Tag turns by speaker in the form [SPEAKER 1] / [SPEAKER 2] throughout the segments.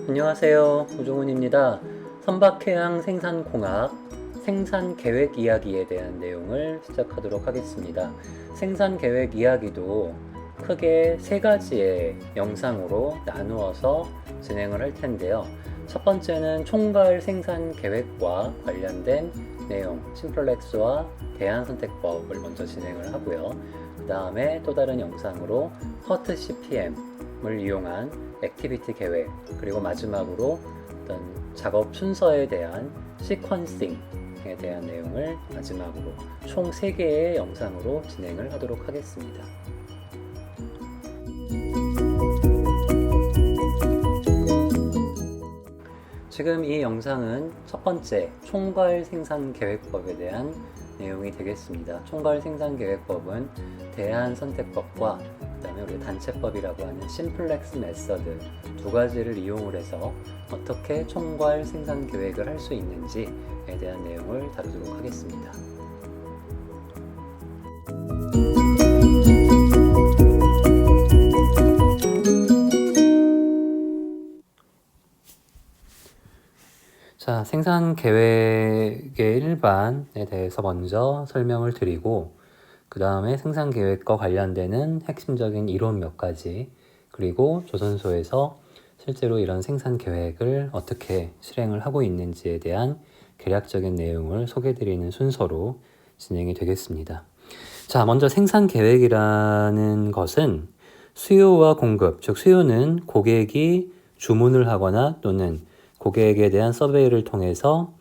[SPEAKER 1] 안녕하세요. 오종훈입니다. 선박해양 생산공학 생산계획 이야기에 대한 내용을 시작하도록 하겠습니다. 생산계획 이야기도 크게 세 가지의 영상으로 나누어서 진행을 할 텐데요. 첫 번째는 총괄 생산계획과 관련된 내용, 심플렉스와 대안선택법을 먼저 진행을 하고요. 그 다음에 또 다른 영상으로 허트 CPM을 이용한 액티비티 계획, 그리고 마지막으로 어떤 작업 순서에 대한 시퀀싱에 대한 내용을 마지막으로 총 3개의 영상으로 진행을 하도록 하겠습니다. 지금 이 영상은 첫 번째 총괄 생산계획법에 대한 내용이 되겠습니다. 총괄 생산계획법은 대안선택법과 그 다음에 우리 단체법이라고 하는 심플렉스 메서드 두 가지를 이용을 해서 어떻게 총괄 생산계획을 할 수 있는지에 대한 내용을 다루도록 하겠습니다. 자, 생산 계획의 일반에 대해서 먼저 설명을 드리고, 그 다음에 생산 계획과 관련되는 핵심적인 이론 몇 가지, 그리고 조선소에서 실제로 이런 생산 계획을 어떻게 실행을 하고 있는지에 대한 개략적인 내용을 소개드리는 순서로 진행이 되겠습니다. 자, 먼저 생산 계획이라는 것은 수요와 공급, 즉 수요는 고객이 주문을 하거나 또는 고객에 대한 서베이를 통해서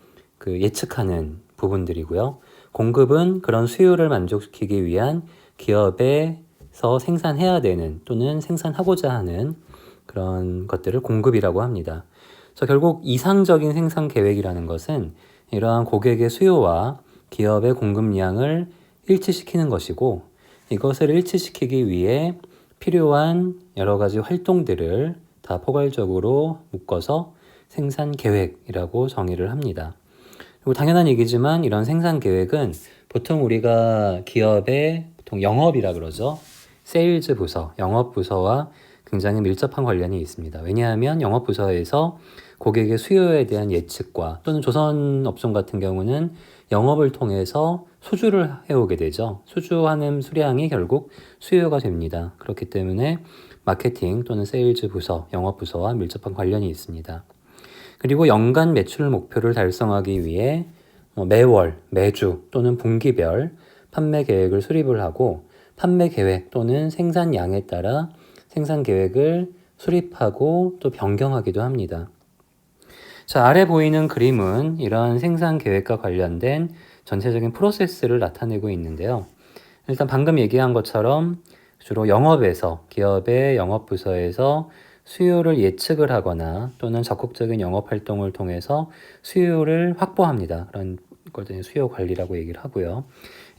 [SPEAKER 1] 예측하는 부분들이고요. 공급은 그런 수요를 만족시키기 위한 기업에서 생산해야 되는 또는 생산하고자 하는 그런 것들을 공급이라고 합니다. 그래서 결국 이상적인 생산 계획이라는 것은 이러한 고객의 수요와 기업의 공급량을 일치시키는 것이고, 이것을 일치시키기 위해 필요한 여러 가지 활동들을 다 포괄적으로 묶어서 생산 계획이라고 정의를 합니다. 그리고 당연한 얘기지만 이런 생산 계획은 보통 우리가 기업의 보통 영업이라 그러죠. 세일즈 부서, 영업 부서와 굉장히 밀접한 관련이 있습니다. 왜냐하면 영업 부서에서 고객의 수요에 대한 예측과 또는 조선 업종 같은 경우는 영업을 통해서 수주를 해오게 되죠. 수주하는 수량이 결국 수요가 됩니다. 그렇기 때문에 마케팅 또는 세일즈 부서, 영업 부서와 밀접한 관련이 있습니다. 그리고 연간 매출 목표를 달성하기 위해 매월, 매주 또는 분기별 판매 계획을 수립을 하고 판매 계획 또는 생산량에 따라 생산 계획을 수립하고 또 변경하기도 합니다. 자, 아래 보이는 그림은 이러한 생산 계획과 관련된 전체적인 프로세스를 나타내고 있는데요. 일단 방금 얘기한 것처럼 주로 영업에서, 기업의 영업부서에서 수요를 예측을 하거나 또는 적극적인 영업 활동을 통해서 수요를 확보합니다. 그런 걸 수요 관리라고 얘기를 하고요.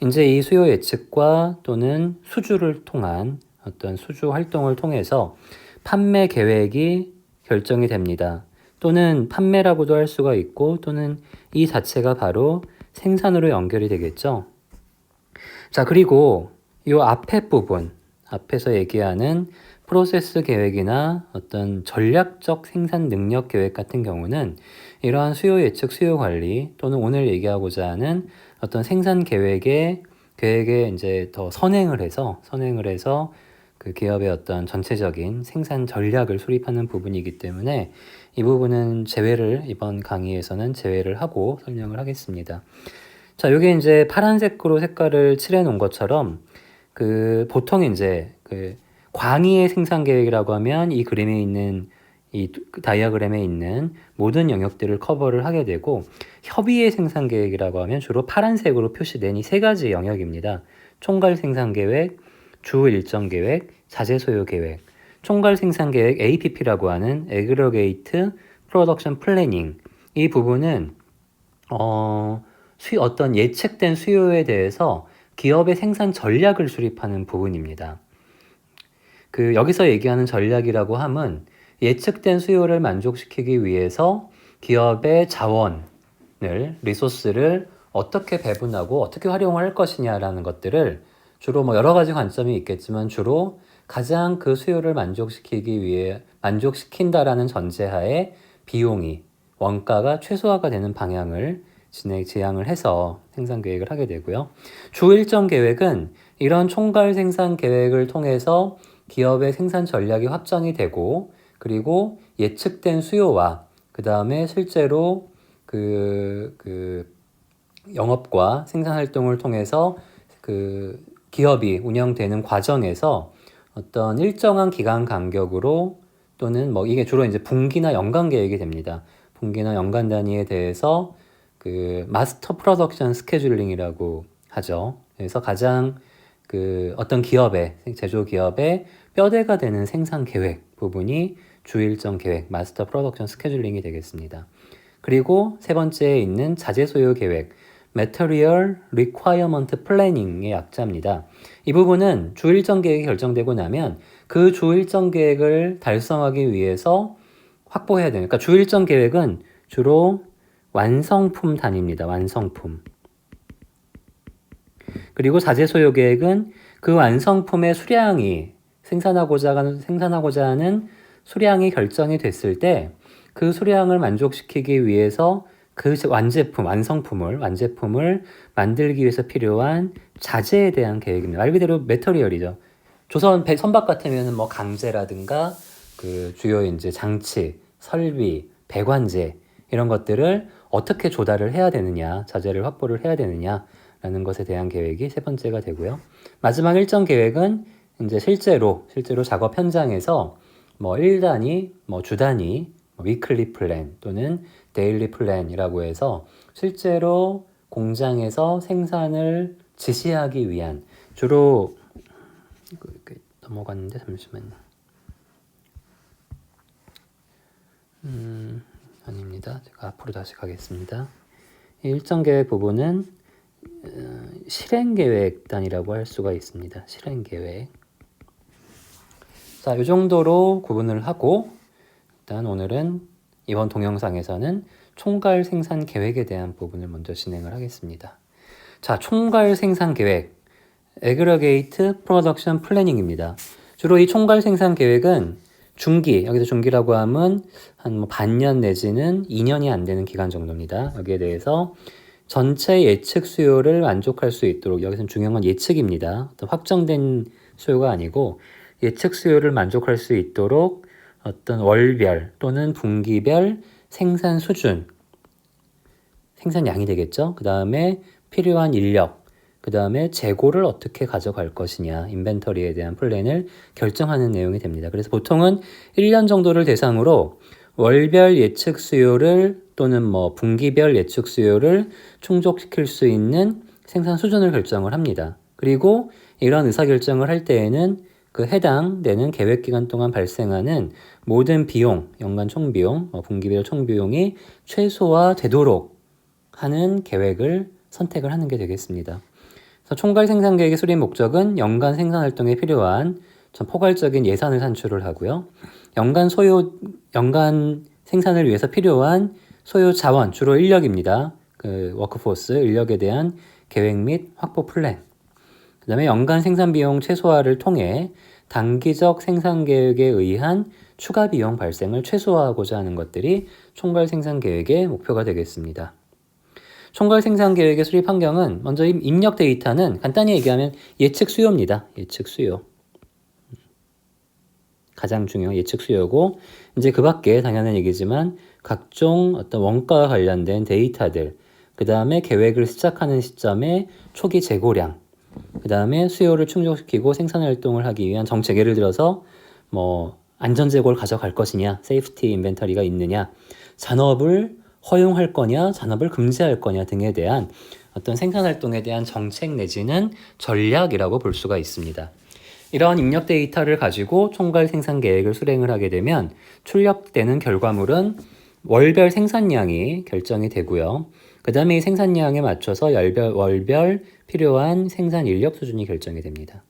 [SPEAKER 1] 이제 이 수요 예측과 또는 수주를 통한 어떤 수주 활동을 통해서 판매 계획이 결정이 됩니다. 또는 판매라고도 할 수가 있고 또는 이 자체가 바로 생산으로 연결이 되겠죠. 자, 그리고 이 앞에 부분, 앞에서 얘기하는 프로세스 계획이나 어떤 전략적 생산 능력 계획 같은 경우는 이러한 수요 예측, 수요 관리 또는 오늘 얘기하고자 하는 어떤 생산 계획에 이제 더 선행을 해서 그 기업의 어떤 전체적인 생산 전략을 수립하는 부분이기 때문에 이 부분은 이번 강의에서는 제외를 하고 설명을 하겠습니다. 자, 이게 이제 파란색으로 색깔을 칠해 놓은 것처럼 보통 이제 광의의 생산 계획이라고 하면 이 그림에 있는 이 다이어그램에 있는 모든 영역들을 커버를 하게 되고, 협의의 생산 계획이라고 하면 주로 파란색으로 표시된 이 세 가지 영역입니다. 총괄 생산 계획, 주 일정 계획, 자재 소요 계획. 총괄 생산 계획 APP라고 하는 Aggregate Production Planning. 이 부분은 어떤 예측된 수요에 대해서 기업의 생산 전략을 수립하는 부분입니다. 여기서 얘기하는 전략이라고 함은 예측된 수요를 만족시키기 위해서 기업의 리소스를 어떻게 배분하고 어떻게 활용할 것이냐라는 것들을 주로 여러 가지 관점이 있겠지만 주로 가장 그 수요를 만족시킨다라는 전제하에 비용이, 원가가 최소화가 되는 방향을 지향을 해서 생산 계획을 하게 되고요. 주 일정 계획은 이런 총괄 생산 계획을 통해서 기업의 생산 전략이 확정이 되고, 그리고 예측된 수요와 그 다음에 실제로 영업과 생산 활동을 통해서 기업이 운영되는 과정에서 어떤 일정한 기간 간격으로, 또는 이게 주로 이제 분기나 연간 계획이 됩니다. 분기나 연간 단위에 대해서 마스터 프로덕션 스케줄링이라고 하죠. 그래서 가장 어떤 제조 기업의 뼈대가 되는 생산 계획 부분이 주일정 계획, 마스터 프로덕션 스케줄링이 되겠습니다. 그리고 세 번째에 있는 자재 소요 계획, Material Requirement Planning의 약자입니다. 이 부분은 주일정 계획이 결정되고 나면 그 주일정 계획을 달성하기 위해서 확보해야 되니까, 그러니까 주일정 계획은 주로 완성품 단위입니다. 완성품. 그리고 자재 소요 계획은 그 완성품의 수량이 생산하고자 하는 수량이 결정이 됐을 때 그 수량을 만족시키기 위해서 그 완제품을 만들기 위해서 필요한 자재에 대한 계획입니다. 말 그대로 매터리얼이죠. 조선 선박 같으면 강재라든가 주요 이제 장치, 설비, 배관제 이런 것들을 어떻게 조달을 해야 되느냐, 자재를 확보를 해야 되느냐라는 것에 대한 계획이 세 번째가 되고요. 마지막 일정 계획은 이제 실제로 작업 현장에서 1단위, 주 단위, 위클리 플랜 또는 데일리 플랜이라고 해서 실제로 공장에서 생산을 지시하기 위한, 주로 이렇게 넘어갔는데 잠시만요. 아닙니다. 제가 앞으로 다시 가겠습니다. 일정 계획 부분은 실행 계획 단위라고 할 수가 있습니다. 실행 계획. 자, 이 정도로 구분을 하고, 일단 오늘은 이번 동영상에서는 총괄 생산 계획에 대한 부분을 먼저 진행을 하겠습니다. 자, 총괄 생산 계획, Aggregate Production Planning입니다. 주로 이 총괄 생산 계획은 여기서 중기라고 하면 한 반년 내지는 2년이 안 되는 기간 정도입니다. 여기에 대해서 전체 예측 수요를 만족할 수 있도록, 여기서는 중요한 건 예측입니다. 어떤 확정된 수요가 아니고 예측 수요를 만족할 수 있도록 어떤 월별 또는 분기별 생산 수준, 생산량이 되겠죠. 그 다음에 필요한 인력, 그 다음에 재고를 어떻게 가져갈 것이냐, 인벤터리에 대한 플랜을 결정하는 내용이 됩니다. 그래서 보통은 1년 정도를 대상으로 월별 예측 수요를 또는 분기별 예측 수요를 충족시킬 수 있는 생산 수준을 결정을 합니다. 그리고 이런 의사결정을 할 때에는 해당되는 계획 기간 동안 발생하는 모든 비용, 연간 총비용, 분기별 총비용이 최소화되도록 하는 계획을 선택을 하는 게 되겠습니다. 그래서 총괄 생산 계획의 수립 목적은 연간 생산 활동에 필요한 포괄적인 예산을 산출을 하고요. 연간 생산을 위해서 필요한 소요 자원, 주로 인력입니다. 워크포스, 인력에 대한 계획 및 확보 플랜. 그 다음에 연간 생산 비용 최소화를 통해 단기적 생산 계획에 의한 추가 비용 발생을 최소화하고자 하는 것들이 총괄 생산 계획의 목표가 되겠습니다. 총괄 생산 계획의 수립 환경은 먼저 입력 데이터는 간단히 얘기하면 예측 수요입니다. 예측 수요. 가장 중요한 예측 수요고, 이제 그 밖에 당연한 얘기지만 각종 어떤 원가와 관련된 데이터들, 그 다음에 계획을 시작하는 시점에 초기 재고량, 그 다음에 수요를 충족시키고 생산 활동을 하기 위한 정책, 예를 들어서 안전재고를 가져갈 것이냐, 세이프티 인벤터리가 있느냐, 잔업을 허용할 거냐, 잔업을 금지할 거냐 등에 대한 어떤 생산 활동에 대한 정책 내지는 전략이라고 볼 수가 있습니다. 이러한 입력 데이터를 가지고 총괄 생산 계획을 수행을 하게 되면 출력되는 결과물은 월별 생산량이 결정이 되고요. 그 다음에 이 생산량에 맞춰서 월별 필요한 생산 인력 수준이 결정이 됩니다.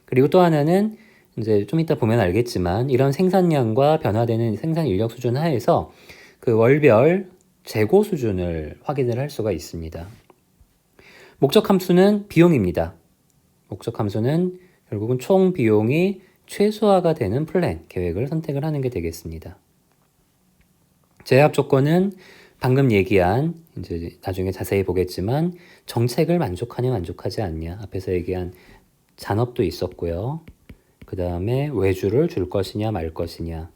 [SPEAKER 1] 그리고 또 하나는 이제 좀 이따 보면 알겠지만 이런 생산량과 변화되는 생산 인력 수준 하에서 월별 재고 수준을 확인을 할 수가 있습니다. 목적 함수는 비용입니다. 목적 함수는 결국은 총 비용이 최소화가 되는 플랜, 계획을 선택을 하는 게 되겠습니다. 제압 조건은 방금 얘기한, 이제 나중에 자세히 보겠지만, 정책을 만족하냐 만족하지 않냐, 앞에서 얘기한 잔업도 있었고요. 그 다음에 외주를 줄 것이냐 말 것이냐,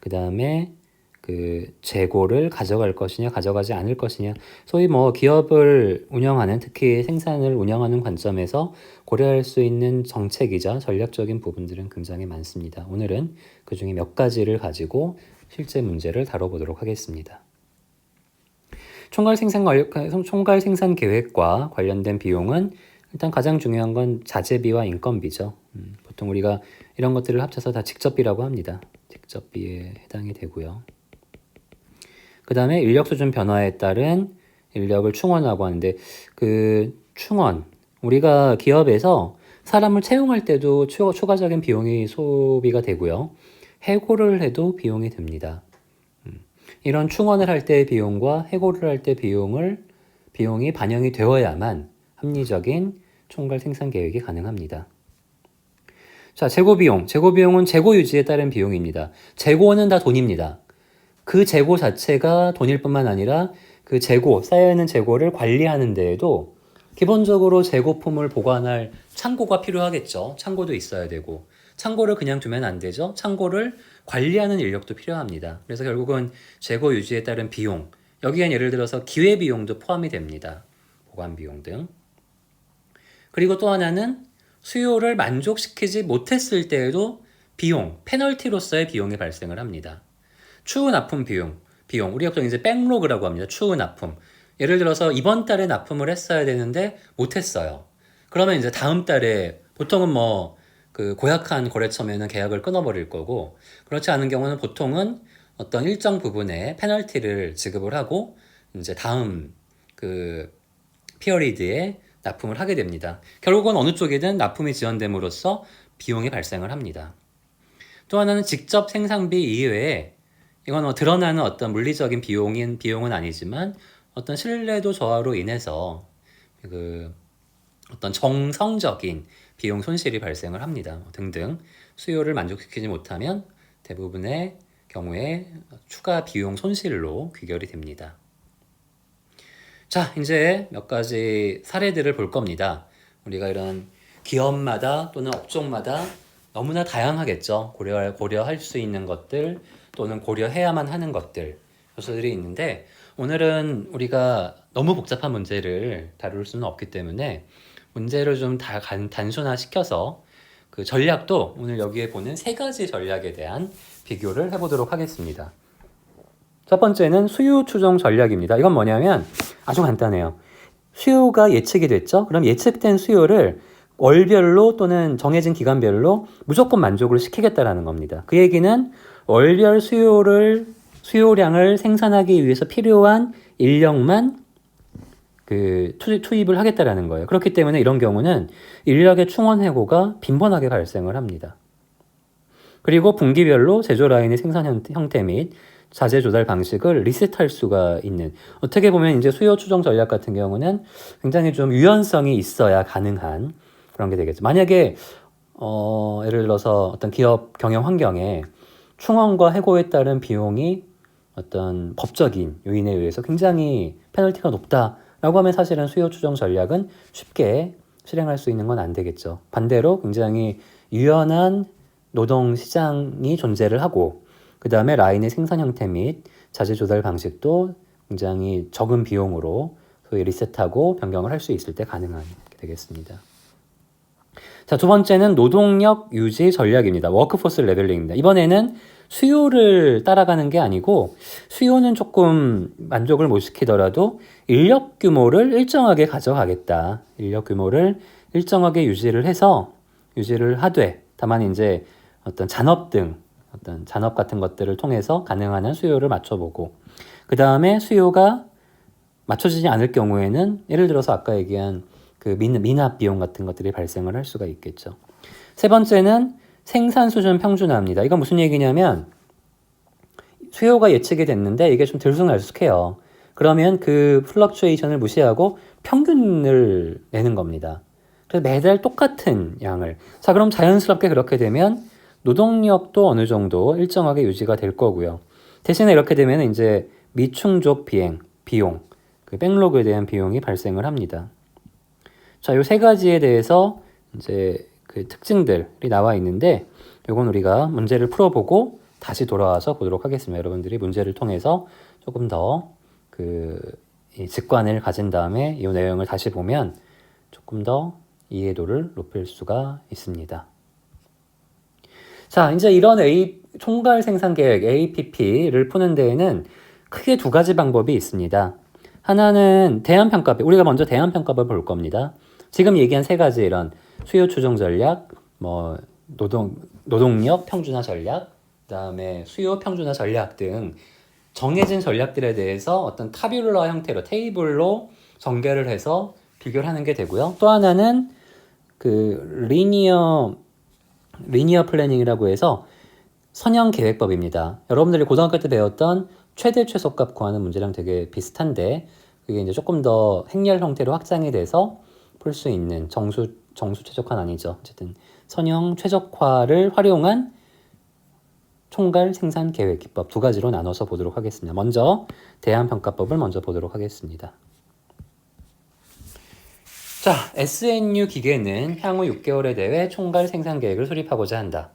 [SPEAKER 1] 그 다음에 그 재고를 가져갈 것이냐 가져가지 않을 것이냐, 소위 뭐 기업을 운영하는, 특히 생산을 운영하는 관점에서 고려할 수 있는 정책이자 전략적인 부분들은 굉장히 많습니다. 오늘은 그 중에 몇 가지를 가지고 실제 문제를 다뤄보도록 하겠습니다. 총괄 생산 계획과 관련된 비용은 일단 가장 중요한 건 자재비와 인건비죠. 보통 우리가 이런 것들을 합쳐서 다 직접비라고 합니다. 직접비에 해당이 되고요. 그 다음에 인력 수준 변화에 따른 인력을 충원하고 하는데, 그 충원, 우리가 기업에서 사람을 채용할 때도 추가적인 비용이 소비가 되고요. 해고를 해도 비용이 듭니다. 이런 충원을 할 때의 비용과 해고를 할 때 비용이 반영이 되어야만 합리적인 총괄 생산 계획이 가능합니다. 자, 재고비용은 재고 유지에 따른 비용입니다. 재고는 다 돈입니다. 그 재고 자체가 돈일 뿐만 아니라 그 쌓여있는 재고를 관리하는 데에도 기본적으로 재고품을 보관할 창고가 필요하겠죠. 창고도 있어야 되고, 창고를 그냥 두면 안 되죠. 창고를 관리하는 인력도 필요합니다. 그래서 결국은 재고 유지에 따른 비용, 여기엔 예를 들어서 기회비용도 포함이 됩니다. 보관비용 등. 그리고 또 하나는 수요를 만족시키지 못했을 때에도 페널티로서의 비용이 발생을 합니다. 추후 납품 비용, 우리가 보통 이제 백로그라고 합니다. 추후 납품. 예를 들어서 이번 달에 납품을 했어야 되는데 못했어요. 그러면 이제 다음 달에, 보통은 그 고약한 거래처면은 계약을 끊어버릴 거고, 그렇지 않은 경우는 보통은 어떤 일정 부분의 페널티를 지급을 하고 이제 다음 그 피어리드에 납품을 하게 됩니다. 결국은 어느 쪽이든 납품이 지연됨으로써 비용이 발생을 합니다. 또 하나는 직접 생산비 이외에, 이건 드러나는 어떤 물리적인 비용은 아니지만 어떤 신뢰도 저하로 인해서 그 어떤 정성적인 비용 손실이 발생을 합니다. 등등 수요를 만족시키지 못하면 대부분의 경우에 추가 비용 손실로 귀결이 됩니다. 자, 이제 몇 가지 사례들을 볼 겁니다. 우리가 이런 기업마다 또는 업종마다 너무나 다양하겠죠. 고려할 수 있는 것들 또는 고려해야만 하는 것들, 요소들이 있는데, 오늘은 우리가 너무 복잡한 문제를 다룰 수는 없기 때문에 문제를 좀 단순화시켜서 그 전략도 오늘 여기에 보는 3가지 전략에 대한 비교를 해보도록 하겠습니다. 첫 번째는 수요 추정 전략입니다. 이건 뭐냐면 아주 간단해요. 수요가 예측이 됐죠? 그럼 예측된 수요를 월별로 또는 정해진 기간별로 무조건 만족을 시키겠다라는 겁니다. 그 얘기는 월별 수요량을 생산하기 위해서 필요한 인력만 투입을 하겠다라는 거예요. 그렇기 때문에 이런 경우는 인력의 충원 해고가 빈번하게 발생을 합니다. 그리고 분기별로 제조 라인의 생산 형태 및 자재 조달 방식을 리셋할 수가 있는, 어떻게 보면 이제 수요 추정 전략 같은 경우는 굉장히 좀 유연성이 있어야 가능한 그런 게 되겠죠. 만약에 예를 들어서 어떤 기업 경영 환경에 충원과 해고에 따른 비용이 어떤 법적인 요인에 의해서 굉장히 페널티가 높다라고 하면 사실은 수요 추정 전략은 쉽게 실행할 수 있는 건 안 되겠죠. 반대로 굉장히 유연한 노동 시장이 존재를 하고, 그 다음에 라인의 생산 형태 및 자재 조달 방식도 굉장히 적은 비용으로 소위 리셋하고 변경을 할 수 있을 때 가능한 게 되겠습니다. 자, 두 번째는 노동력 유지 전략입니다. 워크포스 레벨링입니다. 이번에는 수요를 따라가는 게 아니고, 수요는 조금 만족을 못 시키더라도 인력 규모를 일정하게 가져가겠다. 인력 규모를 일정하게 유지를 하되, 다만 이제 어떤 잔업 같은 것들을 통해서 가능한 한 수요를 맞춰보고, 그 다음에 수요가 맞춰지지 않을 경우에는 예를 들어서 아까 얘기한 그 미납 비용 같은 것들이 발생을 할 수가 있겠죠. 세 번째는 생산 수준 평준화입니다. 이건 무슨 얘기냐면, 수요가 예측이 됐는데 이게 좀 들쑥날쑥해요. 그러면 그 플럭추에이션을 무시하고 평균을 내는 겁니다. 그래서 매달 똑같은 양을. 자, 그럼 자연스럽게 그렇게 되면 노동력도 어느 정도 일정하게 유지가 될 거고요. 대신에 이렇게 되면 이제 미충족 비용, 그 백로그에 대한 비용이 발생을 합니다. 자, 요 세 가지에 대해서 이제 그 특징들이 나와 있는데, 요건 우리가 문제를 풀어보고 다시 돌아와서 보도록 하겠습니다. 여러분들이 문제를 통해서 조금 더 이 직관을 가진 다음에 이 내용을 다시 보면 조금 더 이해도를 높일 수가 있습니다. 자, 이제 이런 총괄 생산 계획 APP를 푸는 데에는 크게 두 가지 방법이 있습니다. 하나는 대안평가법, 우리가 먼저 대안평가법을 볼 겁니다. 지금 얘기한 세 가지 이런 수요 추종 전략, 노동력 평준화 전략, 그다음에 수요 평준화 전략 등 정해진 전략들에 대해서 어떤 타뷸러 형태로 테이블로 전개를 해서 비교를 하는 게 되고요. 또 하나는 그 리니어 플래닝이라고 해서 선형 계획법입니다. 여러분들이 고등학교 때 배웠던 최대 최소값 구하는 문제랑 되게 비슷한데, 그게 이제 조금 더 행렬 형태로 확장이 돼서 풀 수 있는 정수 최적화는 아니죠. 어쨌든 선형 최적화를 활용한 총괄 생산 계획 기법 두 가지로 나눠서 보도록 하겠습니다. 먼저 대안평가법을 먼저 보도록 하겠습니다. 자, SNU 기계는 향후 6개월에 대해 총괄 생산 계획을 수립하고자 한다.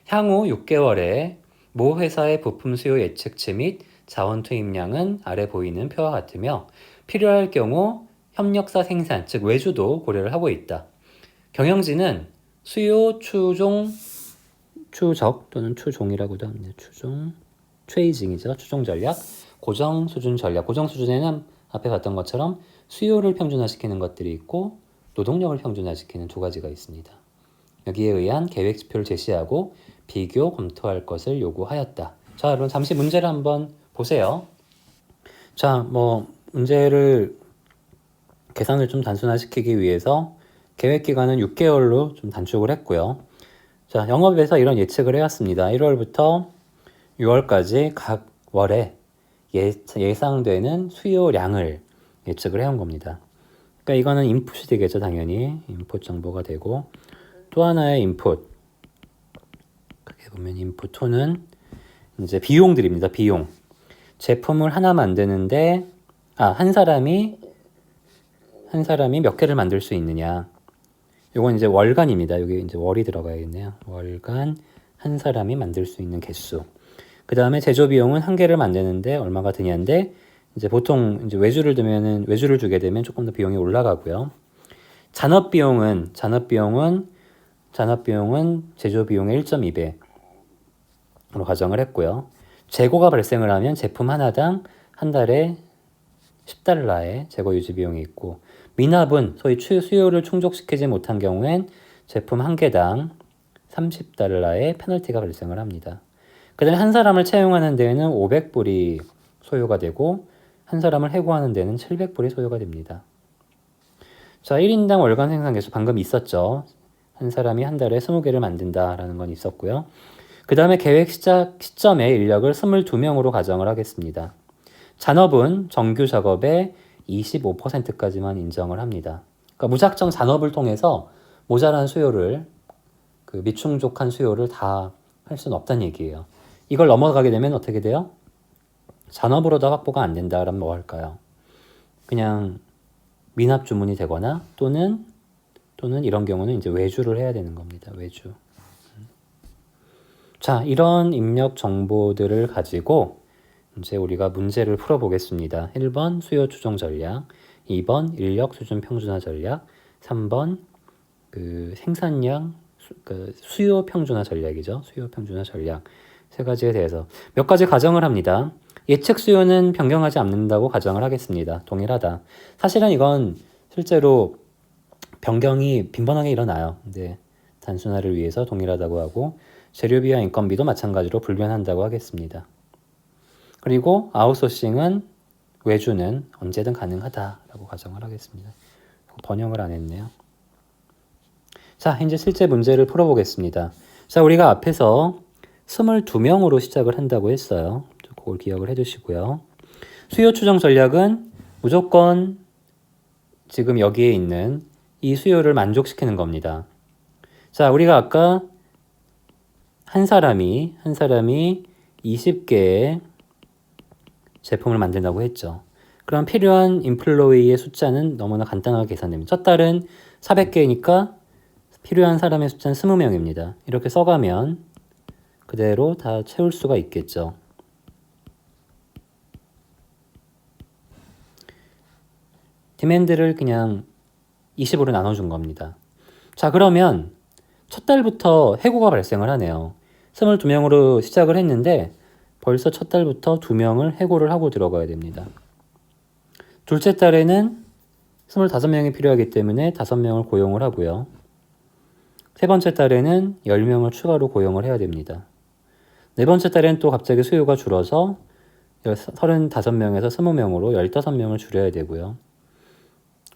[SPEAKER 1] 향후 6개월에 모 회사의 부품 수요 예측치 및 자원 투입량은 아래 보이는 표와 같으며 필요할 경우 협력사 생산, 즉 외주도 고려를 하고 있다. 경영진은 수요 추적 또는 추종이라고도 합니다. 트레이징이죠. 추종 전략, 고정 수준 전략. 고정 수준에는 앞에 봤던 것처럼 수요를 평준화시키는 것들이 있고 노동력을 평준화시키는 두 가지가 있습니다. 여기에 의한 계획 지표를 제시하고 비교 검토할 것을 요구하였다. 자, 여러분 잠시 문제를 한번 보세요. 자, 문제를 계산을 좀 단순화시키기 위해서 계획 기간은 6개월로 좀 단축을 했고요. 자, 영업에서 이런 예측을 해왔습니다. 1월부터 6월까지 각 월에 예상되는 수요량을 예측을 해온 겁니다. 그러니까 이거는 인풋이 되겠죠, 당연히. 인풋 정보가 되고, 또 하나의 인풋. 크게 보면 인풋 2는 이제 비용들입니다. 비용. 제품을 하나 만드는데, 한 사람이 몇 개를 만들 수 있느냐. 요건 이제 월간입니다. 여기 이제 월이 들어가야겠네요. 월간 한 사람이 만들 수 있는 개수. 그 다음에 제조 비용은 한 개를 만드는데 얼마가 드냐인데, 이제 보통 이제 외주를 주게 되면 조금 더 비용이 올라가고요. 잔업 비용은 제조 비용의 1.2배로 가정을 했고요. 재고가 발생을 하면 제품 하나당 한 달에 $10의 재고 유지 비용이 있고, 미납은 소위 수요를 충족시키지 못한 경우엔 제품 한 개당 $30의 페널티가 발생을 합니다. 그 다음에 한 사람을 채용하는 데에는 500불이 소요가 되고 한 사람을 해고하는 데는 700불이 소요가 됩니다. 자, 1인당 월간 생산 개수 방금 있었죠. 한 사람이 한 달에 20개를 만든다라는 건 있었고요. 그 다음에 계획 시작 시점에 인력을 22명으로 가정을 하겠습니다. 잔업은 정규 작업의 25%까지만 인정을 합니다. 그러니까 무작정 잔업을 통해서 모자란 수요를, 미충족한 수요를 다 할 수는 없다는 얘기예요. 이걸 넘어가게 되면 어떻게 돼요? 잔업으로 다 확보가 안 된다. 그러면 뭐 할까요? 그냥 미납 주문이 되거나 또는 이런 경우는 이제 외주를 해야 되는 겁니다. 외주. 자, 이런 입력 정보들을 가지고 이제 우리가 문제를 풀어보겠습니다. 1번 수요 추정 전략, 2번 인력 수준 평준화 전략, 3번 생산량 수요 평준화 전략이죠. 수요 평준화 전략 세 가지에 대해서 몇 가지 가정을 합니다. 예측 수요는 변경하지 않는다고 가정을 하겠습니다. 동일하다. 사실은 이건 실제로 변경이 빈번하게 일어나요. 근데 단순화를 위해서 동일하다고 하고, 재료비와 인건비도 마찬가지로 불변한다고 하겠습니다. 그리고 아웃소싱은 외주는 언제든 가능하다라고 가정을 하겠습니다. 번역을 안 했네요. 자, 이제 실제 문제를 풀어보겠습니다. 자, 우리가 앞에서 22명으로 시작을 한다고 했어요. 그걸 기억을 해주시고요. 수요 추정 전략은 무조건 지금 여기에 있는 이 수요를 만족시키는 겁니다. 자, 우리가 아까 한 사람이 20개의 제품을 만든다고 했죠. 그럼 필요한 인플로이의 숫자는 너무나 간단하게 계산됩니다. 첫 달은 400개니까 필요한 사람의 숫자는 20명입니다. 이렇게 써가면 그대로 다 채울 수가 있겠죠. 디맨드를 그냥 20으로 나눠준 겁니다. 자, 그러면 첫 달부터 해고가 발생을 하네요. 22명으로 시작을 했는데 벌써 첫 달부터 2명을 해고를 하고 들어가야 됩니다. 둘째 달에는 25명이 필요하기 때문에 5명을 고용을 하고요. 세 번째 달에는 10명을 추가로 고용을 해야 됩니다. 네 번째 달에는 또 갑자기 수요가 줄어서 35명에서 20명으로 15명을 줄여야 되고요.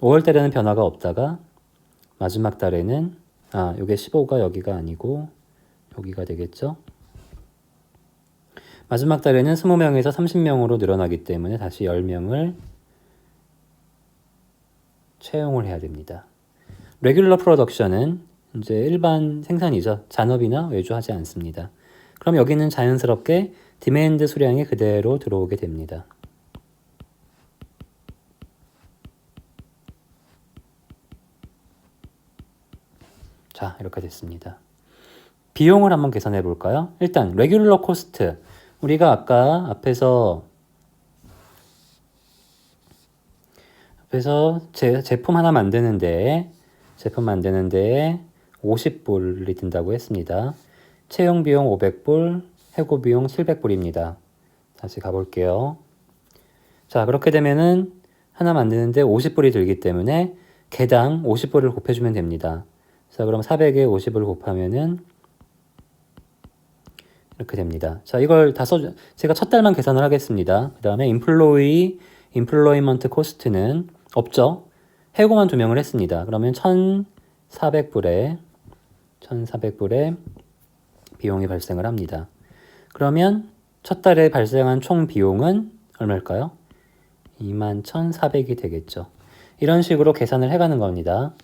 [SPEAKER 1] 5월 달에는 변화가 없다가 마지막 달에는 이게 15가 여기가 아니고 여기가 되겠죠. 마지막 달에는 20명에서 30명으로 늘어나기 때문에 다시 10명을 채용을 해야 됩니다. 레귤러 프로덕션은 이제 일반 생산이죠. 잔업이나 외주하지 않습니다. 그럼 여기는 자연스럽게 디맨드 수량이 그대로 들어오게 됩니다. 자, 이렇게 됐습니다. 비용을 한번 계산해 볼까요? 일단 레귤러 코스트, 우리가 아까 앞에서 제품 하나 만드는데 50불이 든다고 했습니다. 채용 비용 500불, 해고 비용 700불입니다. 다시 가볼게요. 자, 그렇게 되면은 하나 만드는데 50불이 들기 때문에 개당 50불을 곱해주면 됩니다. 자, 그럼 400에 50을 곱하면은 이렇게 됩니다. 자, 이걸 다 제가 첫 달만 계산을 하겠습니다. 그 다음에 인플로이먼트 코스트는 없죠. 해고만 2명을 했습니다. 그러면 1,400불에 비용이 발생을 합니다. 그러면 첫 달에 발생한 총 비용은 얼마일까요? 21,400이 되겠죠. 이런 식으로 계산을 해가는 겁니다.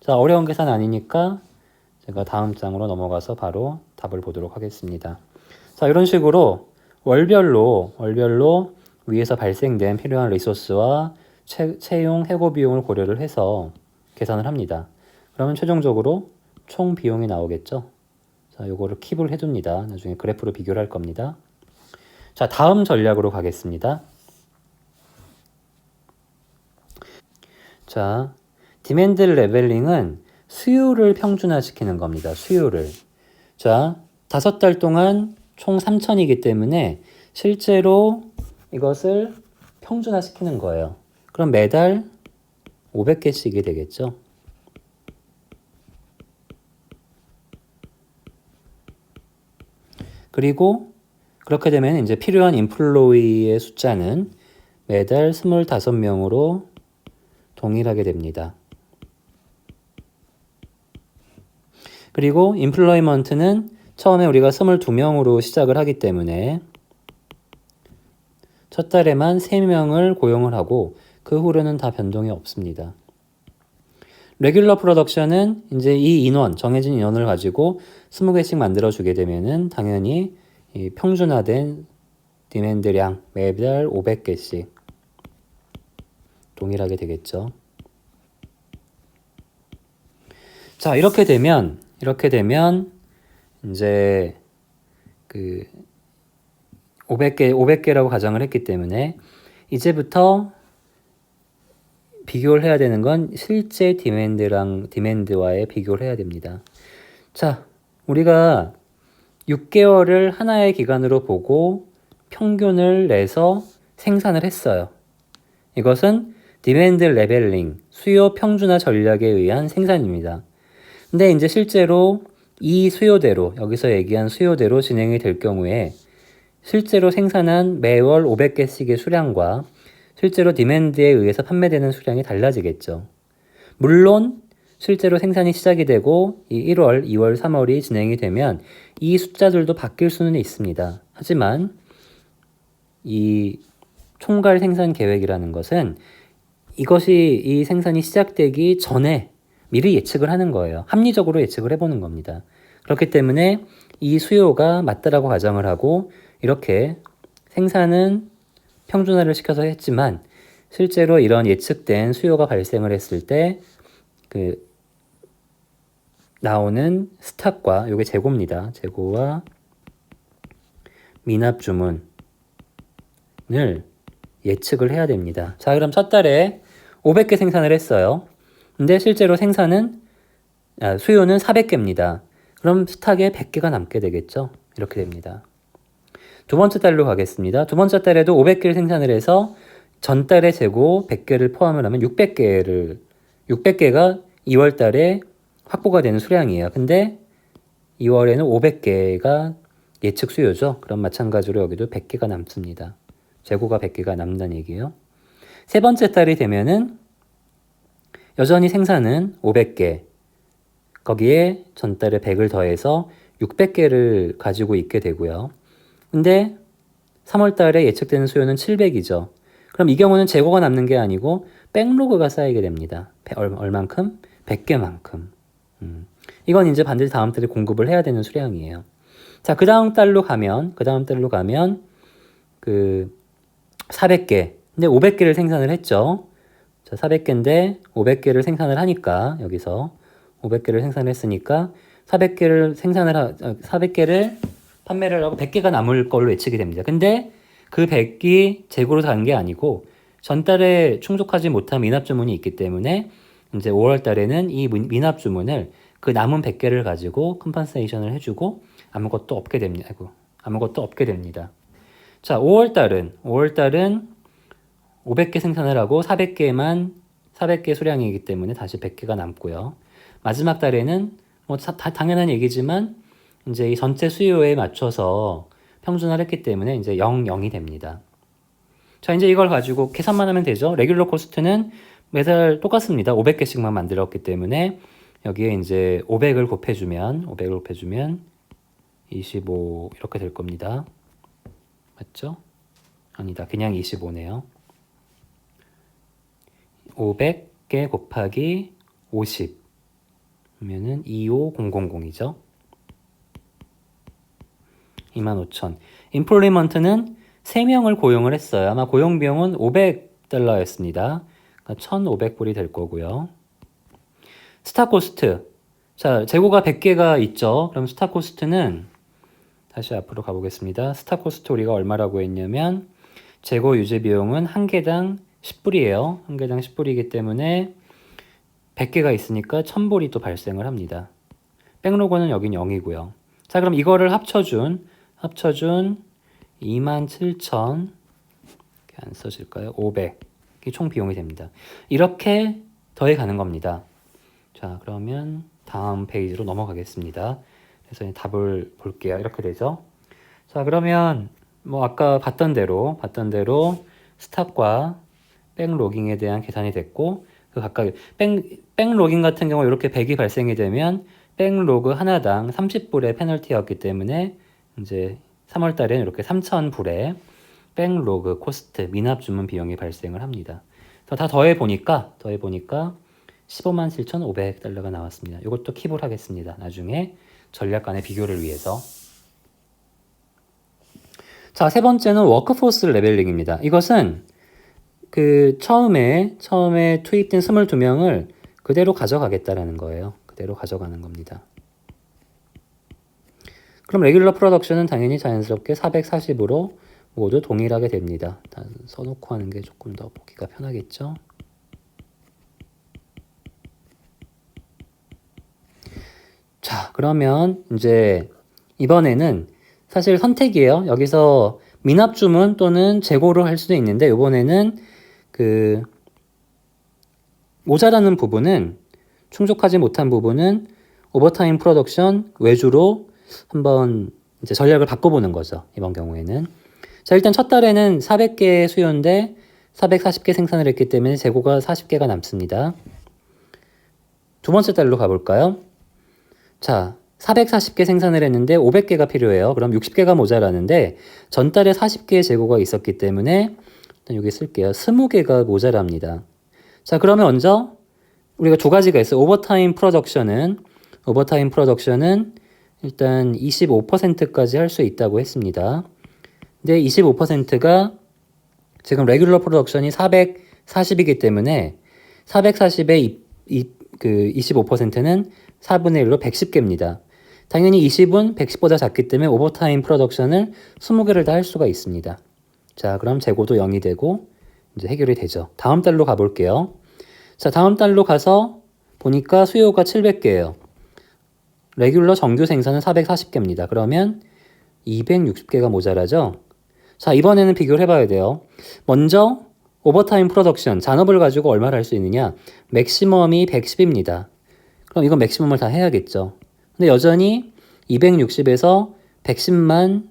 [SPEAKER 1] 자, 어려운 계산 아니니까 제가 다음 장으로 넘어가서 바로 답을 보도록 하겠습니다. 자, 이런 식으로 월별로 위에서 발생된 필요한 리소스와 채용 해고 비용을 고려를 해서 계산을 합니다. 그러면 최종적으로 총 비용이 나오겠죠. 자, 요거를 킵을 해둡니다. 나중에 그래프로 비교를 할 겁니다. 자, 다음 전략으로 가겠습니다. 자, 디맨드 레벨링은 수요를 평준화시키는 겁니다. 수요를. 자, 5달 동안 총 3,000이기 때문에 실제로 이것을 평준화시키는 거예요. 그럼 매달 500개씩이 되겠죠. 그리고 그렇게 되면 이제 필요한 인플로이의 숫자는 매달 25명으로 동일하게 됩니다. 그리고 인플로이먼트는 처음에 우리가 22명으로 시작을 하기 때문에 첫 달에만 3명을 고용을 하고 그 후로는 다 변동이 없습니다. 레귤러 프로덕션은 이제 이 인원, 정해진 인원을 가지고 20개씩 만들어 주게 되면은 당연히 이 평준화된 디맨드량 매달 500개씩 동일하게 되겠죠. 자, 이렇게 되면 이제 그 500개라고 가정을 했기 때문에 이제부터 비교를 해야 되는 건 실제 디맨드와의 비교를 해야 됩니다. 자, 우리가 6개월을 하나의 기간으로 보고 평균을 내서 생산을 했어요. 이것은 디맨드 레벨링, 수요 평준화 전략에 의한 생산입니다. 근데 이제 실제로 이 수요대로, 여기서 얘기한 수요대로 진행이 될 경우에 실제로 생산한 매월 500개씩의 수량과 실제로 디맨드에 의해서 판매되는 수량이 달라지겠죠. 물론 실제로 생산이 시작이 되고 이 1월, 2월, 3월이 진행이 되면 이 숫자들도 바뀔 수는 있습니다. 하지만 이 총괄 생산 계획이라는 것은 이것이 이 생산이 시작되기 전에 미리 예측을 하는 거예요. 합리적으로 예측을 해보는 겁니다. 그렇기 때문에 이 수요가 맞다라고 가정을 하고 이렇게 생산은 평준화를 시켜서 했지만 실제로 이런 예측된 수요가 발생을 했을 때 그 나오는 스탁과 이게 재고입니다. 재고와 미납 주문을 예측을 해야 됩니다. 자, 그럼 첫 달에 500개 생산을 했어요. 근데 실제로 수요는 400개입니다. 그럼 스탁에 100개가 남게 되겠죠? 이렇게 됩니다. 두 번째 달로 가겠습니다. 두 번째 달에도 500개를 생산을 해서 전달의 재고 100개를 포함을 하면 600개가 2월 달에 확보가 되는 수량이에요. 근데 2월에는 500개가 예측 수요죠. 그럼 마찬가지로 여기도 100개가 남습니다. 재고가 100개가 남는다는 얘기예요. 세 번째 달이 되면은 여전히 생산은 500개, 거기에 전달에 100을 더해서 600개를 가지고 있게 되고요. 근데 3월 달에 예측되는 수요는 700이죠. 그럼 이 경우는 재고가 남는 게 아니고 백로그가 쌓이게 됩니다. 얼만큼? 100개만큼. 이건 이제 반드시 다음 달에 공급을 해야 되는 수량이에요. 자, 그 다음 달로 가면 그 400개. 근데 500개를 생산을 했죠. 자, 400개인데 500개를 생산을 하니까 여기서 500개를 생산했으니까 400개를 판매를 하고 100개가 남을 걸로 예측이 됩니다. 근데 그 100이 재고로 간 게 아니고 전달에 충족하지 못한 미납 주문이 있기 때문에 이제 5월 달에는 이 미납 주문을 그 남은 100개를 가지고 컴판세이션을 해주고 아무것도 없게 됩니다. 자, 5월 달은 500개 생산을 하고 400개 수량이기 때문에 다시 100개가 남고요. 마지막 달에는 뭐 다 당연한 얘기지만 이제 이 전체 수요에 맞춰서 평준화를 했기 때문에 이제 0이 됩니다. 자, 이제 이걸 가지고 계산만 하면 되죠. 레귤러 코스트는 매달 똑같습니다. 500개씩만 만들었기 때문에 여기에 이제 500을 곱해주면 25 이렇게 될 겁니다. 맞죠? 아니다. 그냥 25네요. 500개 곱하기 50 그러면은 25000이죠. 25,000. 임플로이먼트는 3명을 고용을 했어요. 아마 고용 비용은 $500였습니다. 그러니까 1,500불이 될 거고요. 스타 코스트. 자, 재고가 100개가 있죠. 그럼 스타 코스트는 다시 앞으로 가보겠습니다. 스타 코스트 우리가 얼마라고 했냐면 재고 유지 비용은 한 개당 10불이에요. 한 개당 10불이기 때문에 100개가 있으니까 1000불이 또 발생을 합니다. 백로그는 여긴 0이고요. 자, 그럼 이거를 합쳐준 27,000 안 써질까요? 500이 총 비용이 됩니다. 이렇게 더해 가는 겁니다. 자, 그러면 다음 페이지로 넘어가겠습니다. 그래서 답을 볼게요. 이렇게 되죠. 자, 그러면 뭐 아까 봤던 대로 스탑과 백로깅에 대한 계산이 됐고 그 각각 백로깅 같은 경우 이렇게 100이 발생이 되면 백로그 하나당 30불의 페널티였기 때문에 이제 3월 달에는 이렇게 3,000불의 백로그 코스트 미납 주문 비용이 발생을 합니다. 그래서 다 더해 보니까 157,500달러가 나왔습니다. 이것도 킵을 하겠습니다. 나중에 전략 간의 비교를 위해서. 자, 세 번째는 워크포스 레벨링입니다. 이것은 그 처음에 투입된 22명을 그대로 가져가겠다라는 거예요. 그대로 가져가는 겁니다. 그럼 레귤러 프로덕션은 당연히 자연스럽게 440으로 모두 동일하게 됩니다. 다 써놓고 하는 게 조금 더 보기가 편하겠죠. 자, 그러면 이제 이번에는 사실 선택이에요. 여기서 미납 주문 또는 재고를 할 수도 있는데 이번에는 그 모자라는 부분은 충족하지 못한 부분은 오버타임 프로덕션 외주로 한번 이제 전략을 바꿔보는 거죠. 이번 경우에는. 자, 일단 첫 달에는 400개 수요인데 440개 생산을 했기 때문에 재고가 40개가 남습니다. 두 번째 달로 가볼까요? 자, 440개 생산을 했는데 500개가 필요해요. 그럼 60개가 모자라는데 전달에 40개의 재고가 있었기 때문에 일단 여기 쓸게요. 20개가 모자랍니다. 자, 그러면 먼저 우리가 두 가지가 있어요. 오버타임 프로덕션은 일단 25%까지 할 수 있다고 했습니다. 근데 25%가 지금 레귤러 프로덕션이 440이기 때문에 440의 그 25%는 4분의 1로 110개입니다. 당연히 20은 110보다 작기 때문에 오버타임 프로덕션을 20개를 다 할 수가 있습니다. 자, 그럼 재고도 0이 되고 이제 해결이 되죠. 다음 달로 가볼게요. 자, 다음 달로 가서 보니까 수요가 700개예요. 레귤러 정규 생산은 440개입니다. 그러면 260개가 모자라죠? 자, 이번에는 비교를 해봐야 돼요. 먼저 오버타임 프로덕션, 잔업을 가지고 얼마를 할 수 있느냐? 맥시멈이 110입니다. 그럼 이건 맥시멈을 다 해야겠죠. 근데 여전히 260에서 110만